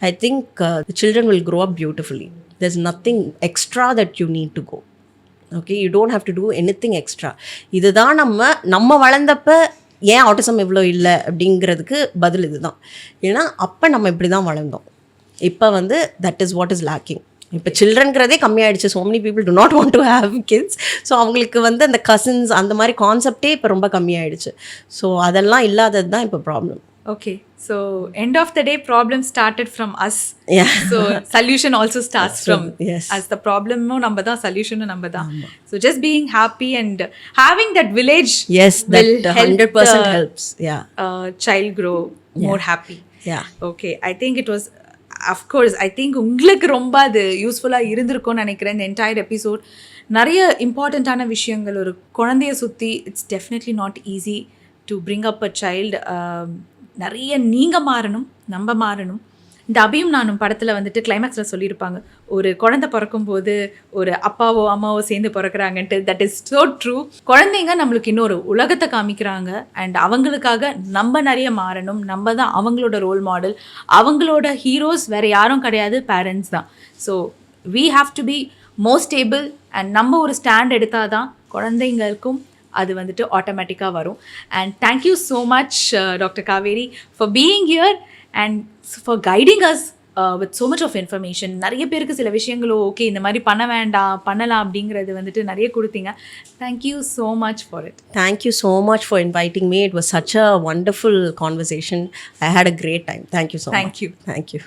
I think the children will grow up beautifully. There's nothing extra that you need to go. Okay, you don't have to do anything extra. இதுதான் நம்ம வளர்ந்தப்ப ஏன் ஆட்டிசம் இவ்வளோ இல்லை அப்படிங்கிறதுக்கு பதில் இதுதான். ஏன்னா அப்போ நம்ம இப்படி தான் வளர்ந்தோம். இப்போ வந்து that is what is lacking. இப்போ சில்ட்ரன்கிறதே கம்மியாயிடுச்சு. So many people to not want to have kids. So அவங்களுக்கு வந்து அந்த கசின்ஸ் அந்த மாதிரி கான்செப்டே இப்போ ரொம்ப கம்மியாயிடுச்சு. ஸோ அதெல்லாம் இல்லாதது தான் இப்போ problem. Okay, so end of the day problem started from us. Yeah. So solution also starts from us. The problem no number da, solution no number da. So just being happy and having that village, yes, that 100% helps. Yeah, child grow more happy. Yeah. Okay, I think it was, of course, I think உங்களுக்கு ரொம்ப அது யூஸ்ஃபுல்லாக இருந்திருக்கும்னு நினைக்கிறேன். இந்த entire episode நிறைய இம்பார்ட்டண்ட்டான விஷயங்கள். ஒரு குழந்தைய சுற்றி it's definitely not easy to bring up a child. நிறைய நீங்கள் மாறணும், நம்ம மாறணும். இந்த அபியும் நானும் படத்தில் வந்துட்டு கிளைமேக்ஸில் சொல்லியிருப்பாங்க, ஒரு குழந்தை பிறக்கும்போது ஒரு அப்பாவோ அம்மாவோ சேர்ந்து பிறக்கிறாங்கன்ட்டு. That is so true. குழந்தைங்க நம்மளுக்கு இன்னொரு உலகத்தை காமிக்கிறாங்க. அண்ட் அவங்களுக்காக நம்ம நிறைய மாறணும். நம்ம தான் அவங்களோட ரோல் மாடல். அவங்களோட ஹீரோஸ் வேறு யாரும் கிடையாது, பேரண்ட்ஸ் தான். So we have to be more stable. And நம்ம ஒரு ஸ்டாண்ட் எடுத்தால் தான் குழந்தைங்களுக்கும் அது வந்துட்டு ஆட்டோமேட்டிக்காக வரும். And thank you so much doctor Kaveri for being here and for guiding us with so much of information. நிறைய பேருக்கு சில விஷயங்களோ ஓகே இந்த மாதிரி பண்ண வேண்டாம் பண்ணலாம் அப்படிங்கிறது வந்துட்டு நிறைய கொடுத்தீங்க. Thank you so much for it. Thank you so much for inviting me. It was such a wonderful conversation. I had a great time. Thank you so much. Thank you. Thank you.